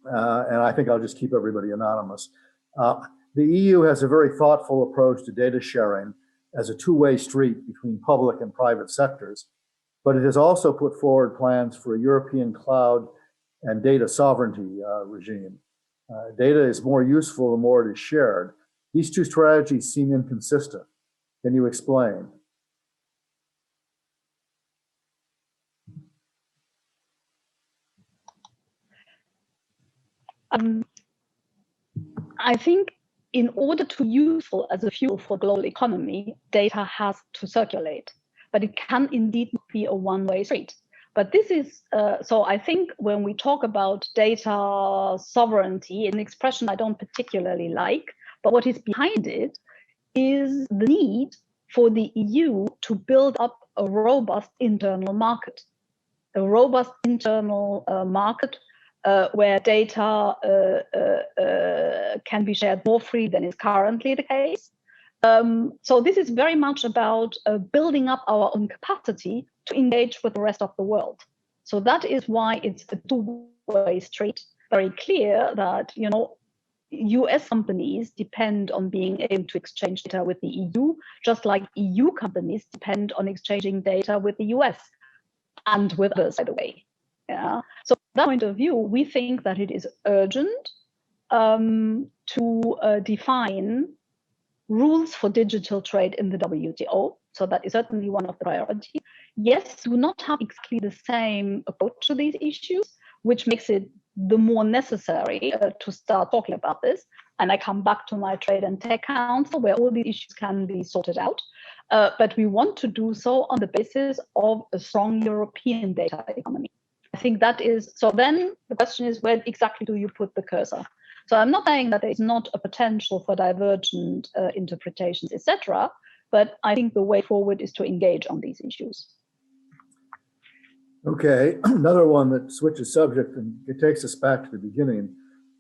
and I think I'll just keep everybody anonymous. The EU has a very thoughtful approach to data sharing as a two-way street between public and private sectors, but it has also put forward plans for a European cloud and data sovereignty regime. Data is more useful the more it is shared. These two strategies seem inconsistent. Can you explain? I think in order to be useful as a fuel for global economy, data has to circulate, but it can indeed be a one-way street. But this is, so I think when we talk about data sovereignty, an expression I don't particularly like, but what is behind it is the need for the EU to build up a robust internal market, where data can be shared more freely than is currently the case. So this is very much about building up our own capacity to engage with the rest of the world. So that is why it's a two-way street. Very clear that, you know, US companies depend on being able to exchange data with the EU, just like EU companies depend on exchanging data with the US and with others, by the way. Yeah. So from that point of view, we think that it is urgent to define rules for digital trade in the WTO. So that is certainly one of the priorities. Yes, we do not have exactly the same approach to these issues, which makes it the more necessary to start talking about this. And I come back to my Trade and Tech Council, where all these issues can be sorted out. But we want to do so on the basis of a strong European data economy. I think that is, so then the question is, where exactly do you put the cursor? So I'm not saying that there is not a potential for divergent interpretations, etc., but I think the way forward is to engage on these issues. Okay, another one that switches subject, and it takes us back to the beginning.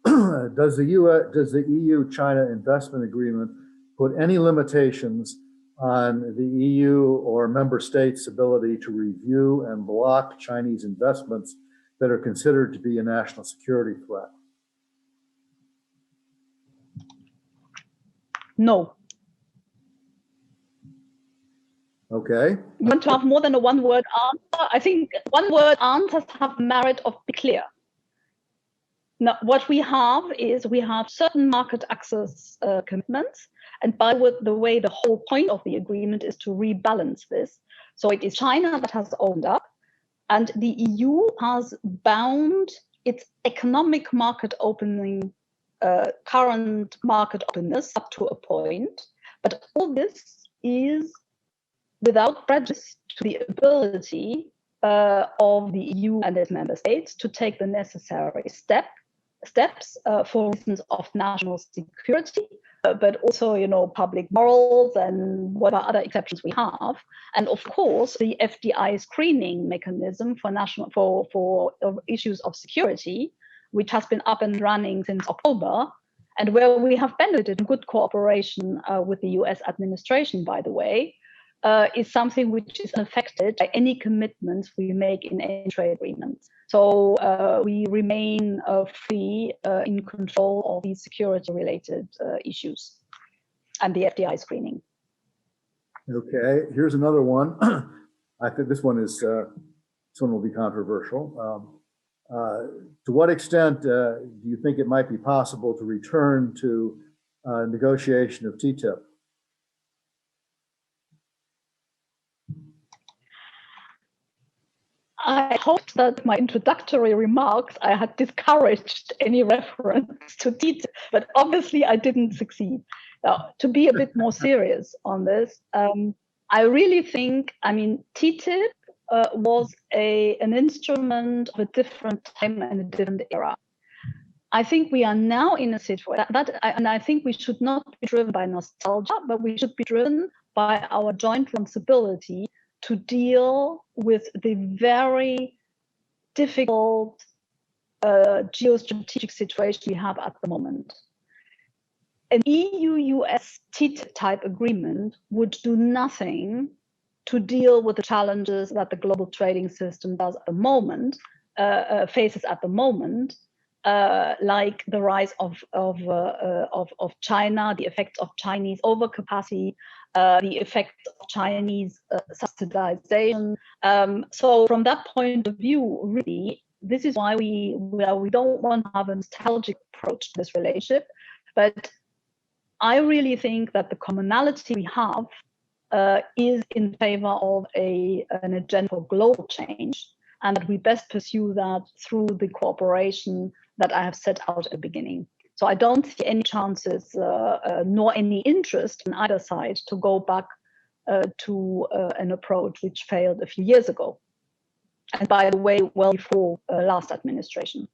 Does the EU-China investment agreement put any limitations on the EU or member states' ability to review and block Chinese investments that are considered to be a national security threat? No. Okay. You want to have more than a one-word answer? I think one-word answers have merit of be clear. Now, what we have is we have certain market access commitments, and by the way, the whole point of the agreement is to rebalance this. So it is China that has owned up, and the EU has bound its economic market opening, current market openness up to a point. But all this is without prejudice to the ability of the EU and its member states to take the necessary steps for reasons of national security, but also, public morals and whatever other exceptions we have. And of course, the FDI screening mechanism for issues of security, which has been up and running since October, and where we have benefited in good cooperation with the US administration, by the way, is something which is unaffected by any commitments we make in any trade agreements. So we remain free in control of these security-related issues and the FDI screening. Okay, here's another one. I think this one will be controversial. To what extent do you think it might be possible to return to negotiation of TTIP? I hoped that my introductory remarks, I had discouraged any reference to TTIP, but obviously I didn't succeed. Now, to be a bit more serious on this, I really think, TTIP was an instrument of a different time and a different era. I think we are now in a situation and I think we should not be driven by nostalgia, but we should be driven by our joint responsibility to deal with the very difficult geostrategic situation we have at the moment. An EU-US TTIP type agreement would do nothing to deal with the challenges that the global trading system does at the moment, faces at the moment, like the rise of China, the effects of Chinese overcapacity, the effects of Chinese subsidization. So from that point of view, really, this is why we don't want to have a nostalgic approach to this relationship. But I really think that the commonality we have is in favor of an agenda for global change, and that we best pursue that through the cooperation that I have set out at the beginning. So I don't see any chances nor any interest on either side to go back to an approach which failed a few years ago. And by the way, well before last administration.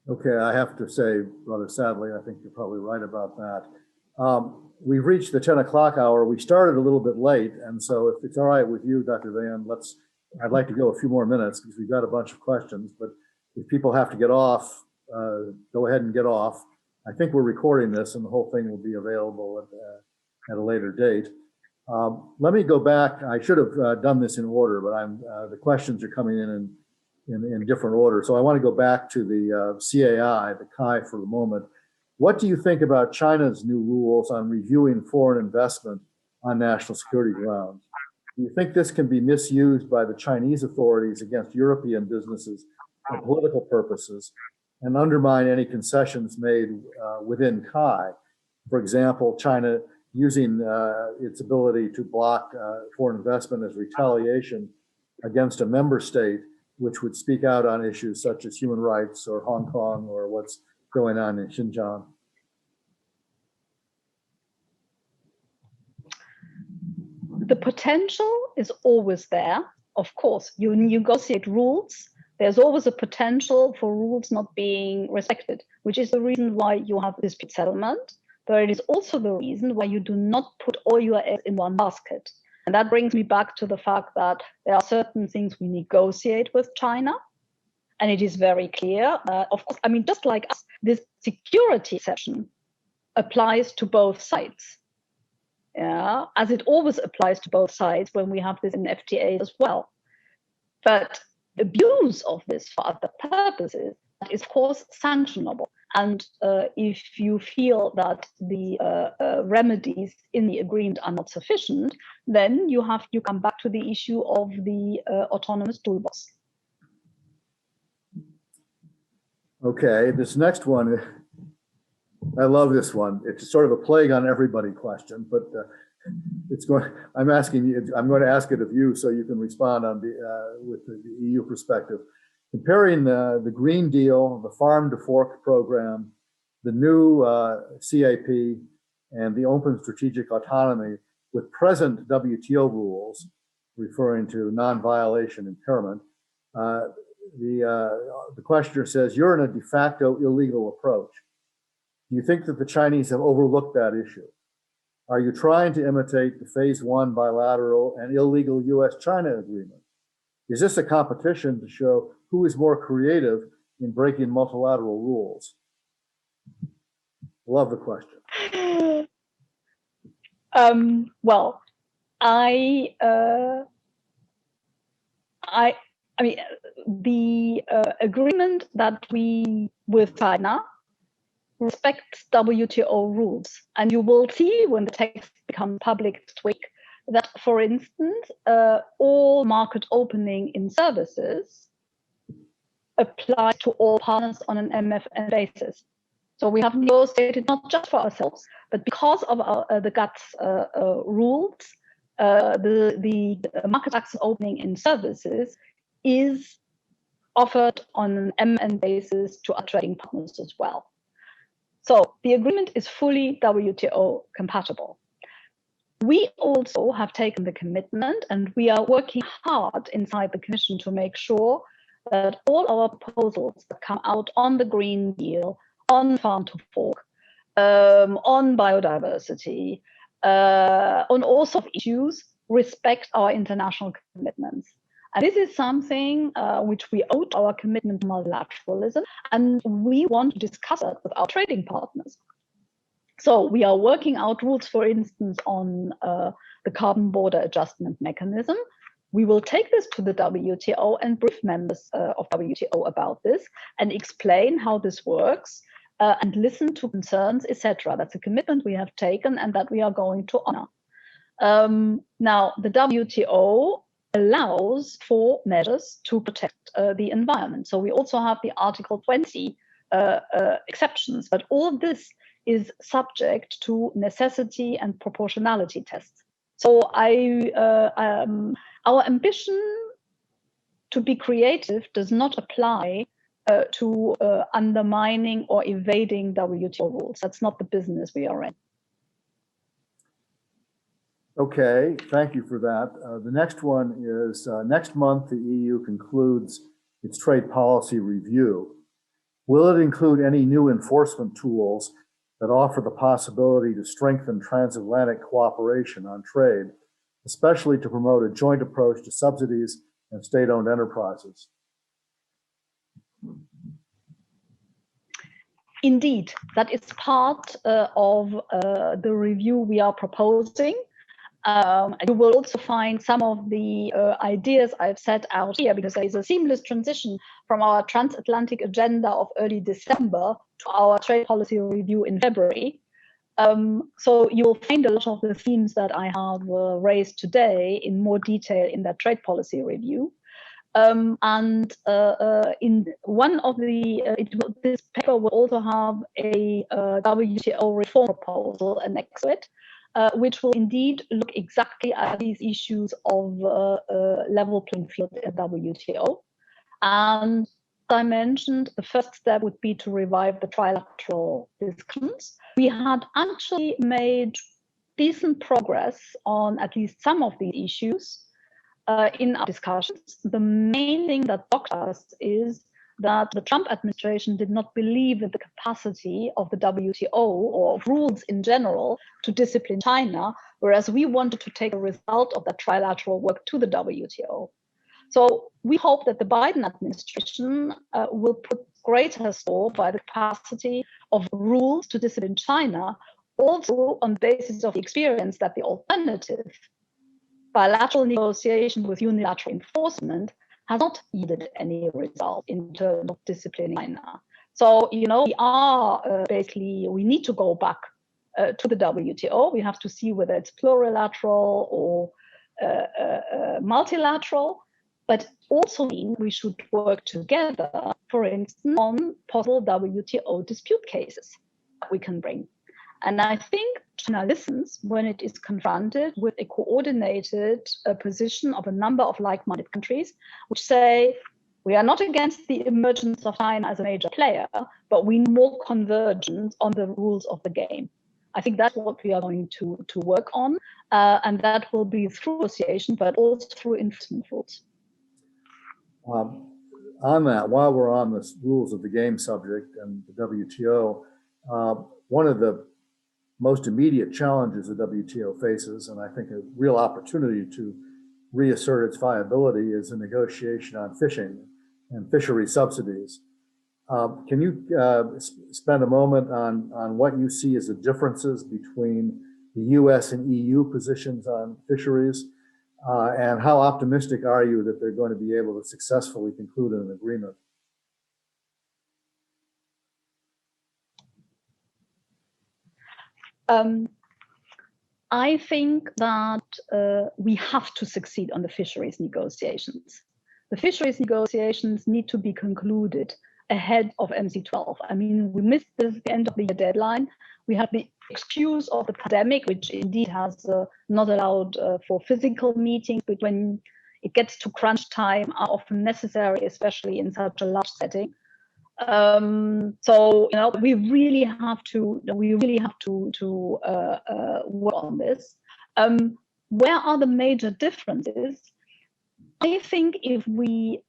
Okay, I have to say, rather sadly, I think you're probably right about that. We've reached the 10 o'clock hour. We started a little bit late, and so if it's all right with you, Dr. Weyand, I'd like to go a few more minutes because we've got a bunch of questions, but if people have to get off, go ahead and get off. I think we're recording this and the whole thing will be available at a later date. Let me go back. I should have done this in order, but the questions are coming in different order. So I want to go back to the CAI, the CAI for the moment. What do you think about China's new rules on reviewing foreign investment on national security grounds? Do you think this can be misused by the Chinese authorities against European businesses for political purposes and undermine any concessions made within CAI? For example, China using its ability to block foreign investment as retaliation against a member state which would speak out on issues such as human rights or Hong Kong or what's going on in Xinjiang. The potential is always there. Of course, you negotiate rules. There's always a potential for rules not being respected, which is the reason why you have dispute settlement. But it is also the reason why you do not put all your eggs in one basket. And that brings me back to the fact that there are certain things we negotiate with China. And it is very clear, of course, just like us, this security exception applies to both sides. Yeah, as it always applies to both sides when we have this in FTA as well. But abuse of this for other purposes is, of course, sanctionable. And if you feel that the remedies in the agreement are not sufficient, then you come back to the issue of the autonomous toolbox. Okay, this next one, I love this one. It's sort of a plague on everybody question, but I'm going to ask it of you so you can respond on with the EU perspective. Comparing the Green Deal, the Farm to Fork program, the new CAP, and the open strategic autonomy with present WTO rules, referring to non-violation impairment, the questioner says, you're in a de facto illegal approach. Do you think that the Chinese have overlooked that issue? Are you trying to imitate the Phase 1 bilateral and illegal U.S.-China agreement? Is this a competition to show who is more creative in breaking multilateral rules? Love the question. Well, I mean, the agreement that we with China respects WTO rules, and you will see when the text becomes public this week that, for instance, all market opening in services applies to all partners on an MFN basis. So we have negotiated not just for ourselves, but because of the GATS rules, the market access opening in services is offered on an MN basis to our trading partners as well. So the agreement is fully WTO compatible. We also have taken the commitment, and we are working hard inside the Commission to make sure that all our proposals that come out on the Green Deal, on Farm to Fork, on biodiversity, on all sorts of issues, respect our international commitments. And this is something which we owe to our commitment to multilateralism, and we want to discuss it with our trading partners. So we are working out rules, for instance, on the carbon border adjustment mechanism. We will take this to the WTO and brief members of WTO about this and explain how this works and listen to concerns, etc. That's a commitment we have taken and that we are going to honor. Now, the WTO allows for measures to protect the environment. So we also have the Article 20 exceptions, but all of this is subject to necessity and proportionality tests. So our ambition to be creative does not apply to undermining or evading WTO rules. That's not the business we are in. Okay, thank you for that. The next one is next month, the EU concludes its trade policy review. Will it include any new enforcement tools that offer the possibility to strengthen transatlantic cooperation on trade, especially to promote a joint approach to subsidies and state-owned enterprises? Indeed, that is part of the review we are proposing. You will also find some of the ideas I've set out here, because there is a seamless transition from our transatlantic agenda of early December to our trade policy review in February. So you will find a lot of the themes that I have raised today in more detail in that trade policy review. And in one of this paper will also have a WTO reform proposal next to it, which will indeed look exactly at these issues of level playing field in WTO. And as I mentioned, the first step would be to revive the trilateral discussions. We had actually made decent progress on at least some of these issues in our discussions. The main thing that blocked us is that the Trump administration did not believe in the capacity of the WTO or of rules in general to discipline China, whereas we wanted to take a result of that trilateral work to the WTO. So we hope that the Biden administration will put greater store by the capacity of rules to discipline China, also on the basis of the experience that the alternative, bilateral negotiation with unilateral enforcement, has not yielded any result in terms of disciplining China. So, we are we need to go back to the WTO. We have to see whether it's plurilateral or multilateral, but also we should work together, for instance, on possible WTO dispute cases that we can bring. And I think China listens when it is confronted with a coordinated position of a number of like-minded countries, which say, we are not against the emergence of China as a major player, but we need more convergence on the rules of the game. I think that's what we are going to work on, and that will be through association, but also through enforcement rules. On that, while we're on this rules of the game subject and the WTO, one of the most immediate challenges the WTO faces, and I think a real opportunity to reassert its viability, is a negotiation on fishing and fishery subsidies. Can you spend a moment on what you see as the differences between the U.S. and EU positions on fisheries, and how optimistic are you that they're going to be able to successfully conclude an agreement? I think that we have to succeed on the fisheries negotiations. The fisheries negotiations need to be concluded ahead of MC12. I mean, we missed the end of the year deadline. We had the excuse of the pandemic, which indeed has not allowed for physical meetings, but when it gets to crunch time, are often necessary, especially in such a large setting. So we really have to work on this. Where are the major differences? I think if we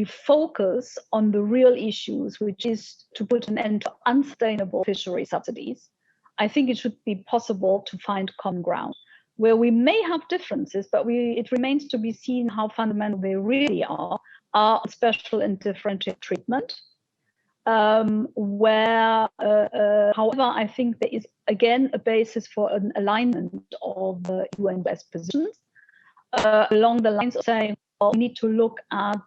focus on the real issues, which is to put an end to unsustainable fishery subsidies, I think it should be possible to find common ground. Where we may have differences, but it remains to be seen how fundamental they really are special and differentiated treatment. However, I think there is again a basis for an alignment of the EU and US positions along the lines of saying, well, we need to look at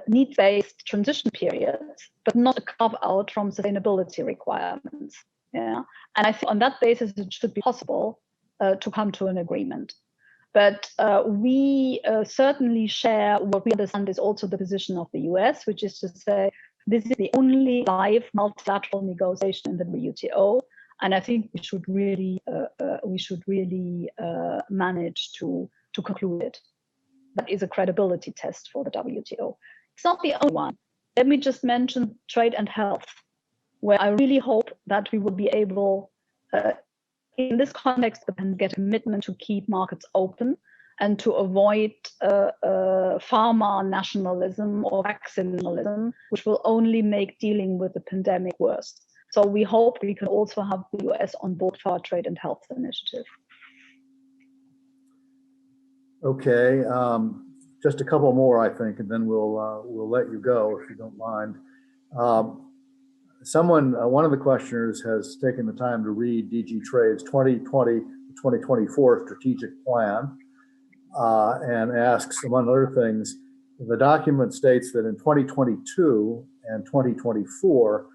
needs-based transition periods, but not a carve-out from sustainability requirements. Yeah, and I think on that basis it should be possible to come to an agreement. But we certainly share what we understand is also the position of the US, which is to say this is the only live multilateral negotiation in the WTO, and I think we should really manage to conclude it. That is a credibility test for the WTO. It's not the only one. Let me just mention trade and health, where I really hope that we will be able, in this context, to get a commitment to keep markets open and to avoid pharma nationalism or vaccinalism, which will only make dealing with the pandemic worse. So we hope we can also have the US on board for our trade and health initiative. Okay, just a couple more, I think, and then we'll let you go if you don't mind. One of the questioners has taken the time to read DG Trade's 2020 to 2024 strategic plan and asks, among other things, the document states that in 2022 and 2024,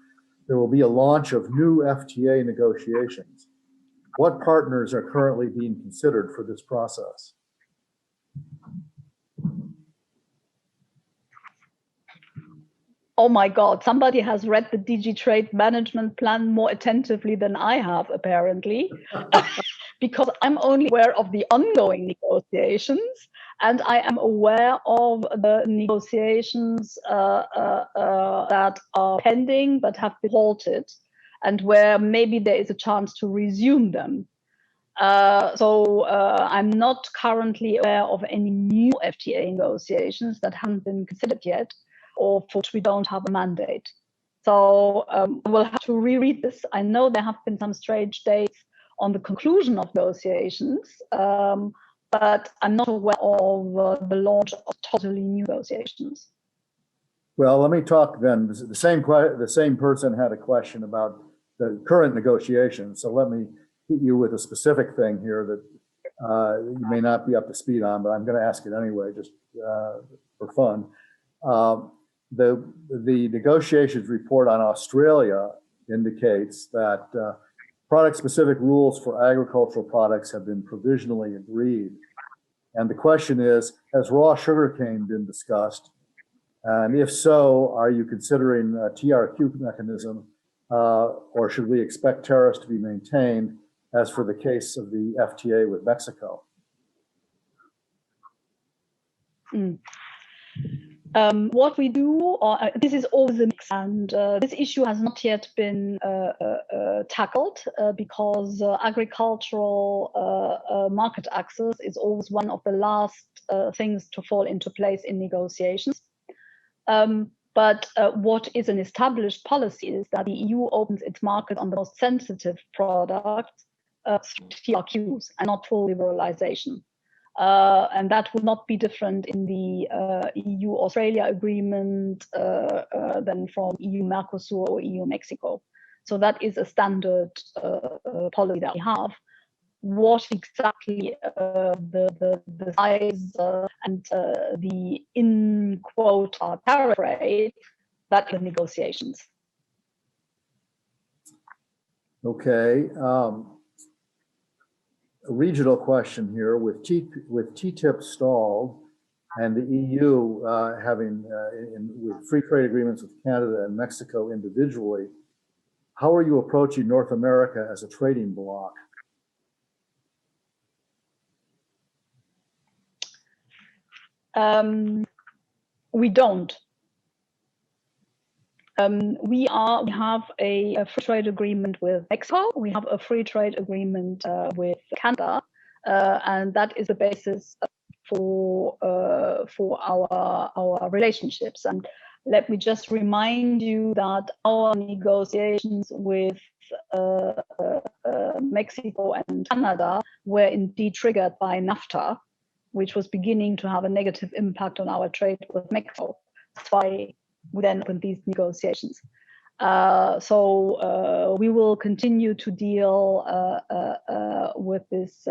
there will be a launch of new FTA negotiations. What partners are currently being considered for this process? Oh my God, somebody has read the DG Trade management plan more attentively than I have, apparently, because I'm only aware of the ongoing negotiations, and I am aware of the negotiations that are pending but have been halted, and where maybe there is a chance to resume them. So I'm not currently aware of any new FTA negotiations that haven't been considered yet, or for which we don't have a mandate. So we'll have to reread this. I know there have been some strange dates on the conclusion of negotiations, but I'm not aware of the launch of totally new negotiations. Well, let me talk then. The same person had a question about the current negotiations. So let me hit you with a specific thing here that you may not be up to speed on, but I'm going to ask it anyway, just for fun. the negotiations report on Australia indicates that product-specific rules for agricultural products have been provisionally agreed. And the question is, has raw sugarcane been discussed? And if so, are you considering a TRQ mechanism, or should we expect tariffs to be maintained, as for the case of the FTA with Mexico? What we do, this is always a mix, and this issue has not yet been tackled because agricultural market access is always one of the last things to fall into place in negotiations. But what is an established policy is that the EU opens its market on the most sensitive products through TRQs and not full liberalization. And that will not be different in the EU-Australia agreement than from EU-Mercosur or EU-Mexico. So that is a standard policy that we have. What exactly the size and the in-quote tariff rate, that is negotiations. Okay. A regional question here, with TTIP stalled and the EU having with free trade agreements with Canada and Mexico individually, how are you approaching North America as a trading bloc? We don't. We have a free trade agreement with Mexico. We have a free trade agreement with Canada, and that is the basis for our relationships. And let me just remind you that our negotiations with Mexico and Canada were indeed triggered by NAFTA, which was beginning to have a negative impact on our trade with Mexico. That's why we then opened these negotiations. So we will continue to deal with this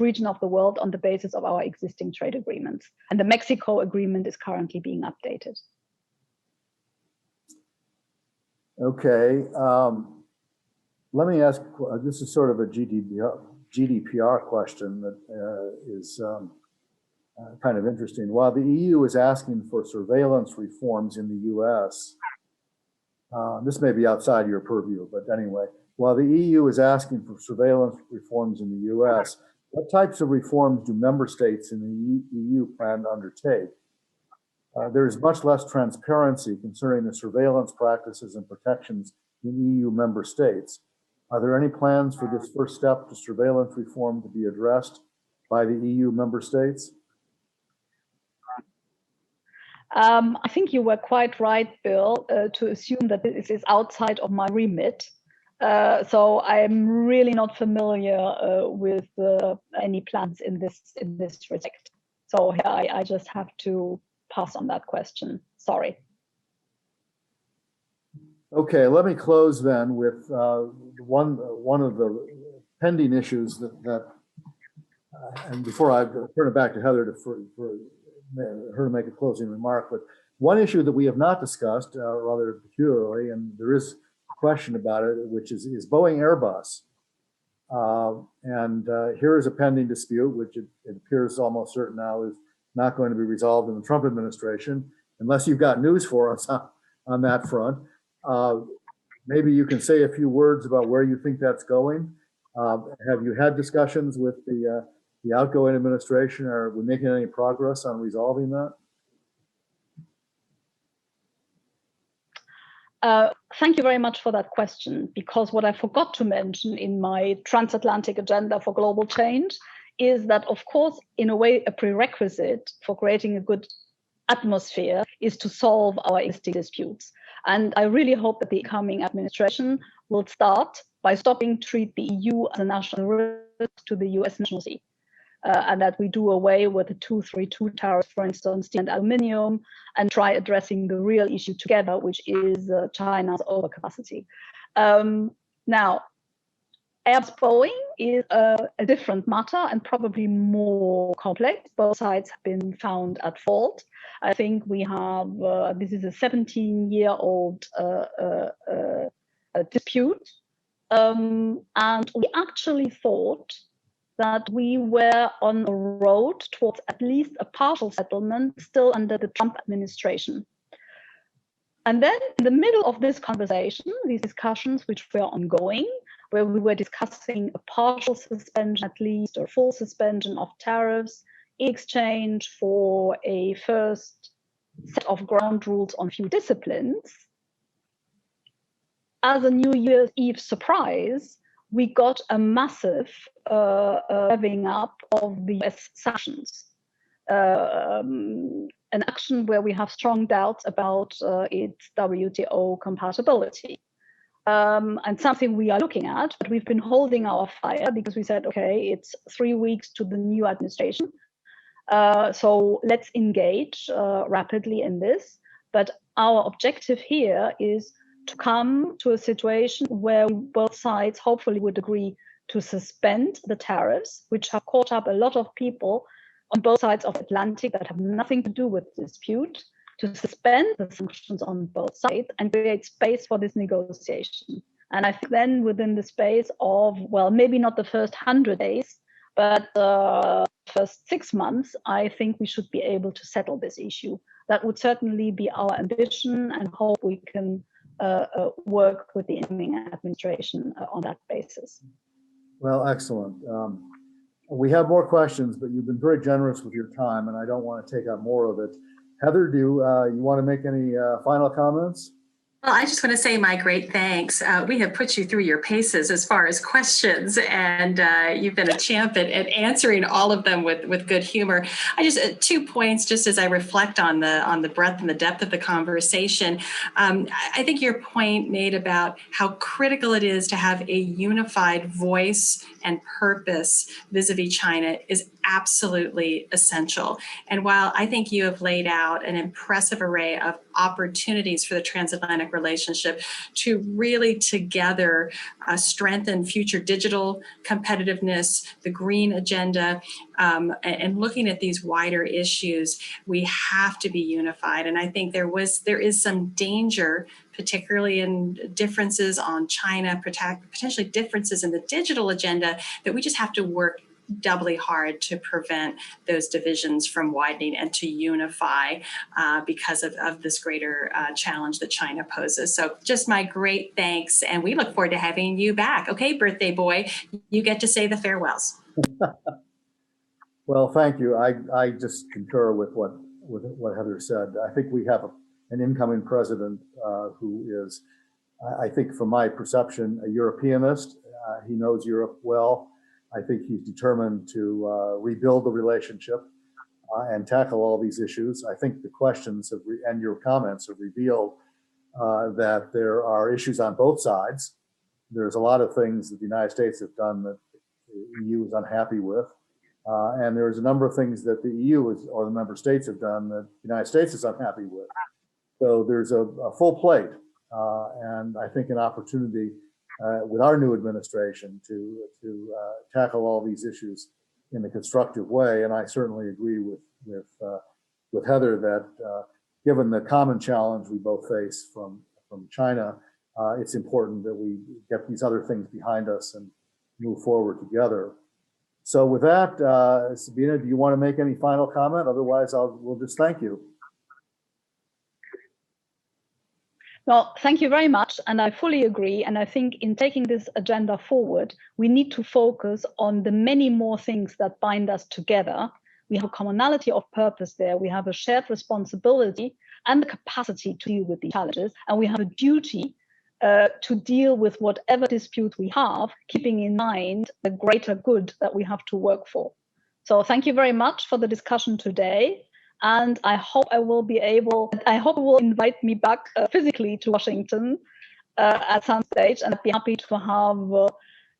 region of the world on the basis of our existing trade agreements. And the Mexico agreement is currently being updated. Okay. Let me ask, this is sort of a GDPR question that is kind of interesting. While the EU is asking for surveillance reforms in the US, this may be outside your purview, but anyway, while the EU is asking for surveillance reforms in the US, what types of reforms do member states in the EU plan to undertake? There is much less transparency concerning the surveillance practices and protections in EU member states. Are there any plans for this first step to surveillance reform to be addressed by the EU member states? I think you were quite right, Bill, to assume that this is outside of my remit. So I'm really not familiar with any plans in this respect. So I just have to pass on that question. Sorry. Okay, let me close then with one of the pending issues that and before I turn it back to Heather for her to make a closing remark, but one issue that we have not discussed rather peculiarly, and there is a question about it, which is Boeing Airbus. And here is a pending dispute, which it appears almost certain now is not going to be resolved in the Trump administration, unless you've got news for us on that front. Maybe you can say a few words about where you think that's going. Have you had discussions with the outgoing administration? Are we making any progress on resolving that? Thank you very much for that question, because what I forgot to mention in my transatlantic agenda for global change is that, of course, in a way, a prerequisite for creating a good atmosphere is to solve our existing disputes. And I really hope that the incoming administration will start by stopping treat the EU as a national risk to the US nationality. And that we do away with the 232 tariffs, for instance, steel and aluminium, and try addressing the real issue together, which is China's overcapacity. Now, Airbus Boeing is a different matter and probably more complex. Both sides have been found at fault. I think we have, this is a 17-year-old dispute. And we actually thought that we were on a road towards at least a partial settlement still under the Trump administration. And then in the middle of this conversation, these discussions, which were ongoing, where we were discussing a partial suspension at least, or full suspension of tariffs in exchange for a first set of ground rules on few disciplines, as a New Year's Eve surprise, we got a massive revving up of the US sanctions. An action where we have strong doubts about its WTO compatibility. And something we are looking at, but we've been holding our fire because we said, okay, it's 3 weeks to the new administration. So let's engage rapidly in this. But our objective here is to come to a situation where both sides hopefully would agree to suspend the tariffs, which have caught up a lot of people on both sides of the Atlantic that have nothing to do with the dispute, to suspend the sanctions on both sides and create space for this negotiation. And I think then within the space of, well, maybe not the first 100 days, but the first 6 months, I think we should be able to settle this issue. That would certainly be our ambition, and hope we can work with the incoming administration on that basis. Well, excellent. We have more questions, but you've been very generous with your time, and I don't want to take up more of it. Heather, do you want to make any final comments? Well, I just want to say my great thanks. We have put you through your paces as far as questions, and you've been a champ at answering all of them with good humor. I just 2 points, just as I reflect on the breadth and the depth of the conversation. I think your point made about how critical it is to have a unified voice and purpose vis-a-vis China is absolutely essential. And while I think you have laid out an impressive array of opportunities for the transatlantic relationship to really together strengthen future digital competitiveness, the green agenda, and looking at these wider issues, we have to be unified. And I think there is some danger, particularly in differences on China, potentially differences in the digital agenda, that we just have to work doubly hard to prevent those divisions from widening and to unify because of this greater challenge that China poses. So just my great thanks, and we look forward to having you back. Okay, birthday boy, you get to say the farewells. Well, thank you. I just concur with what Heather said. I think we have an incoming president who is, I think from my perception, a Europeanist. He knows Europe well. I think he's determined to rebuild the relationship and tackle all these issues. I think the questions and your comments have revealed that there are issues on both sides. There's a lot of things that the United States have done that the EU is unhappy with. And there's a number of things that the EU or the member states have done that the United States is unhappy with. So there's a full plate. And I think an opportunity with our new administration to tackle all these issues in a constructive way. And I certainly agree with Heather that given the common challenge we both face from China, it's important that we get these other things behind us and move forward together. So with that, Sabine, do you want to make any final comment? Otherwise, we'll just thank you. Well, thank you very much. And I fully agree. And I think in taking this agenda forward, we need to focus on the many more things that bind us together. We have a commonality of purpose there. We have a shared responsibility and the capacity to deal with these challenges. And we have a duty to deal with whatever dispute we have, keeping in mind the greater good that we have to work for. So thank you very much for the discussion today. And I hope I will invite me back physically to Washington at some stage, and I'd be happy to have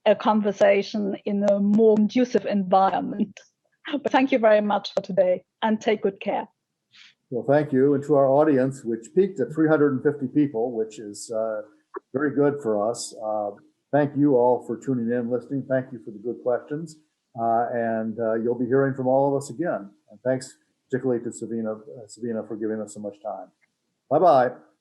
a conversation in a more conducive environment. But thank you very much for today, and take good care. Well, thank you. And to our audience, which peaked at 350 people, which is very good for us. Thank you all for tuning in, listening. Thank you for the good questions. And you'll be hearing from all of us again. And thanks particularly to Sabine for giving us so much time. Bye-bye.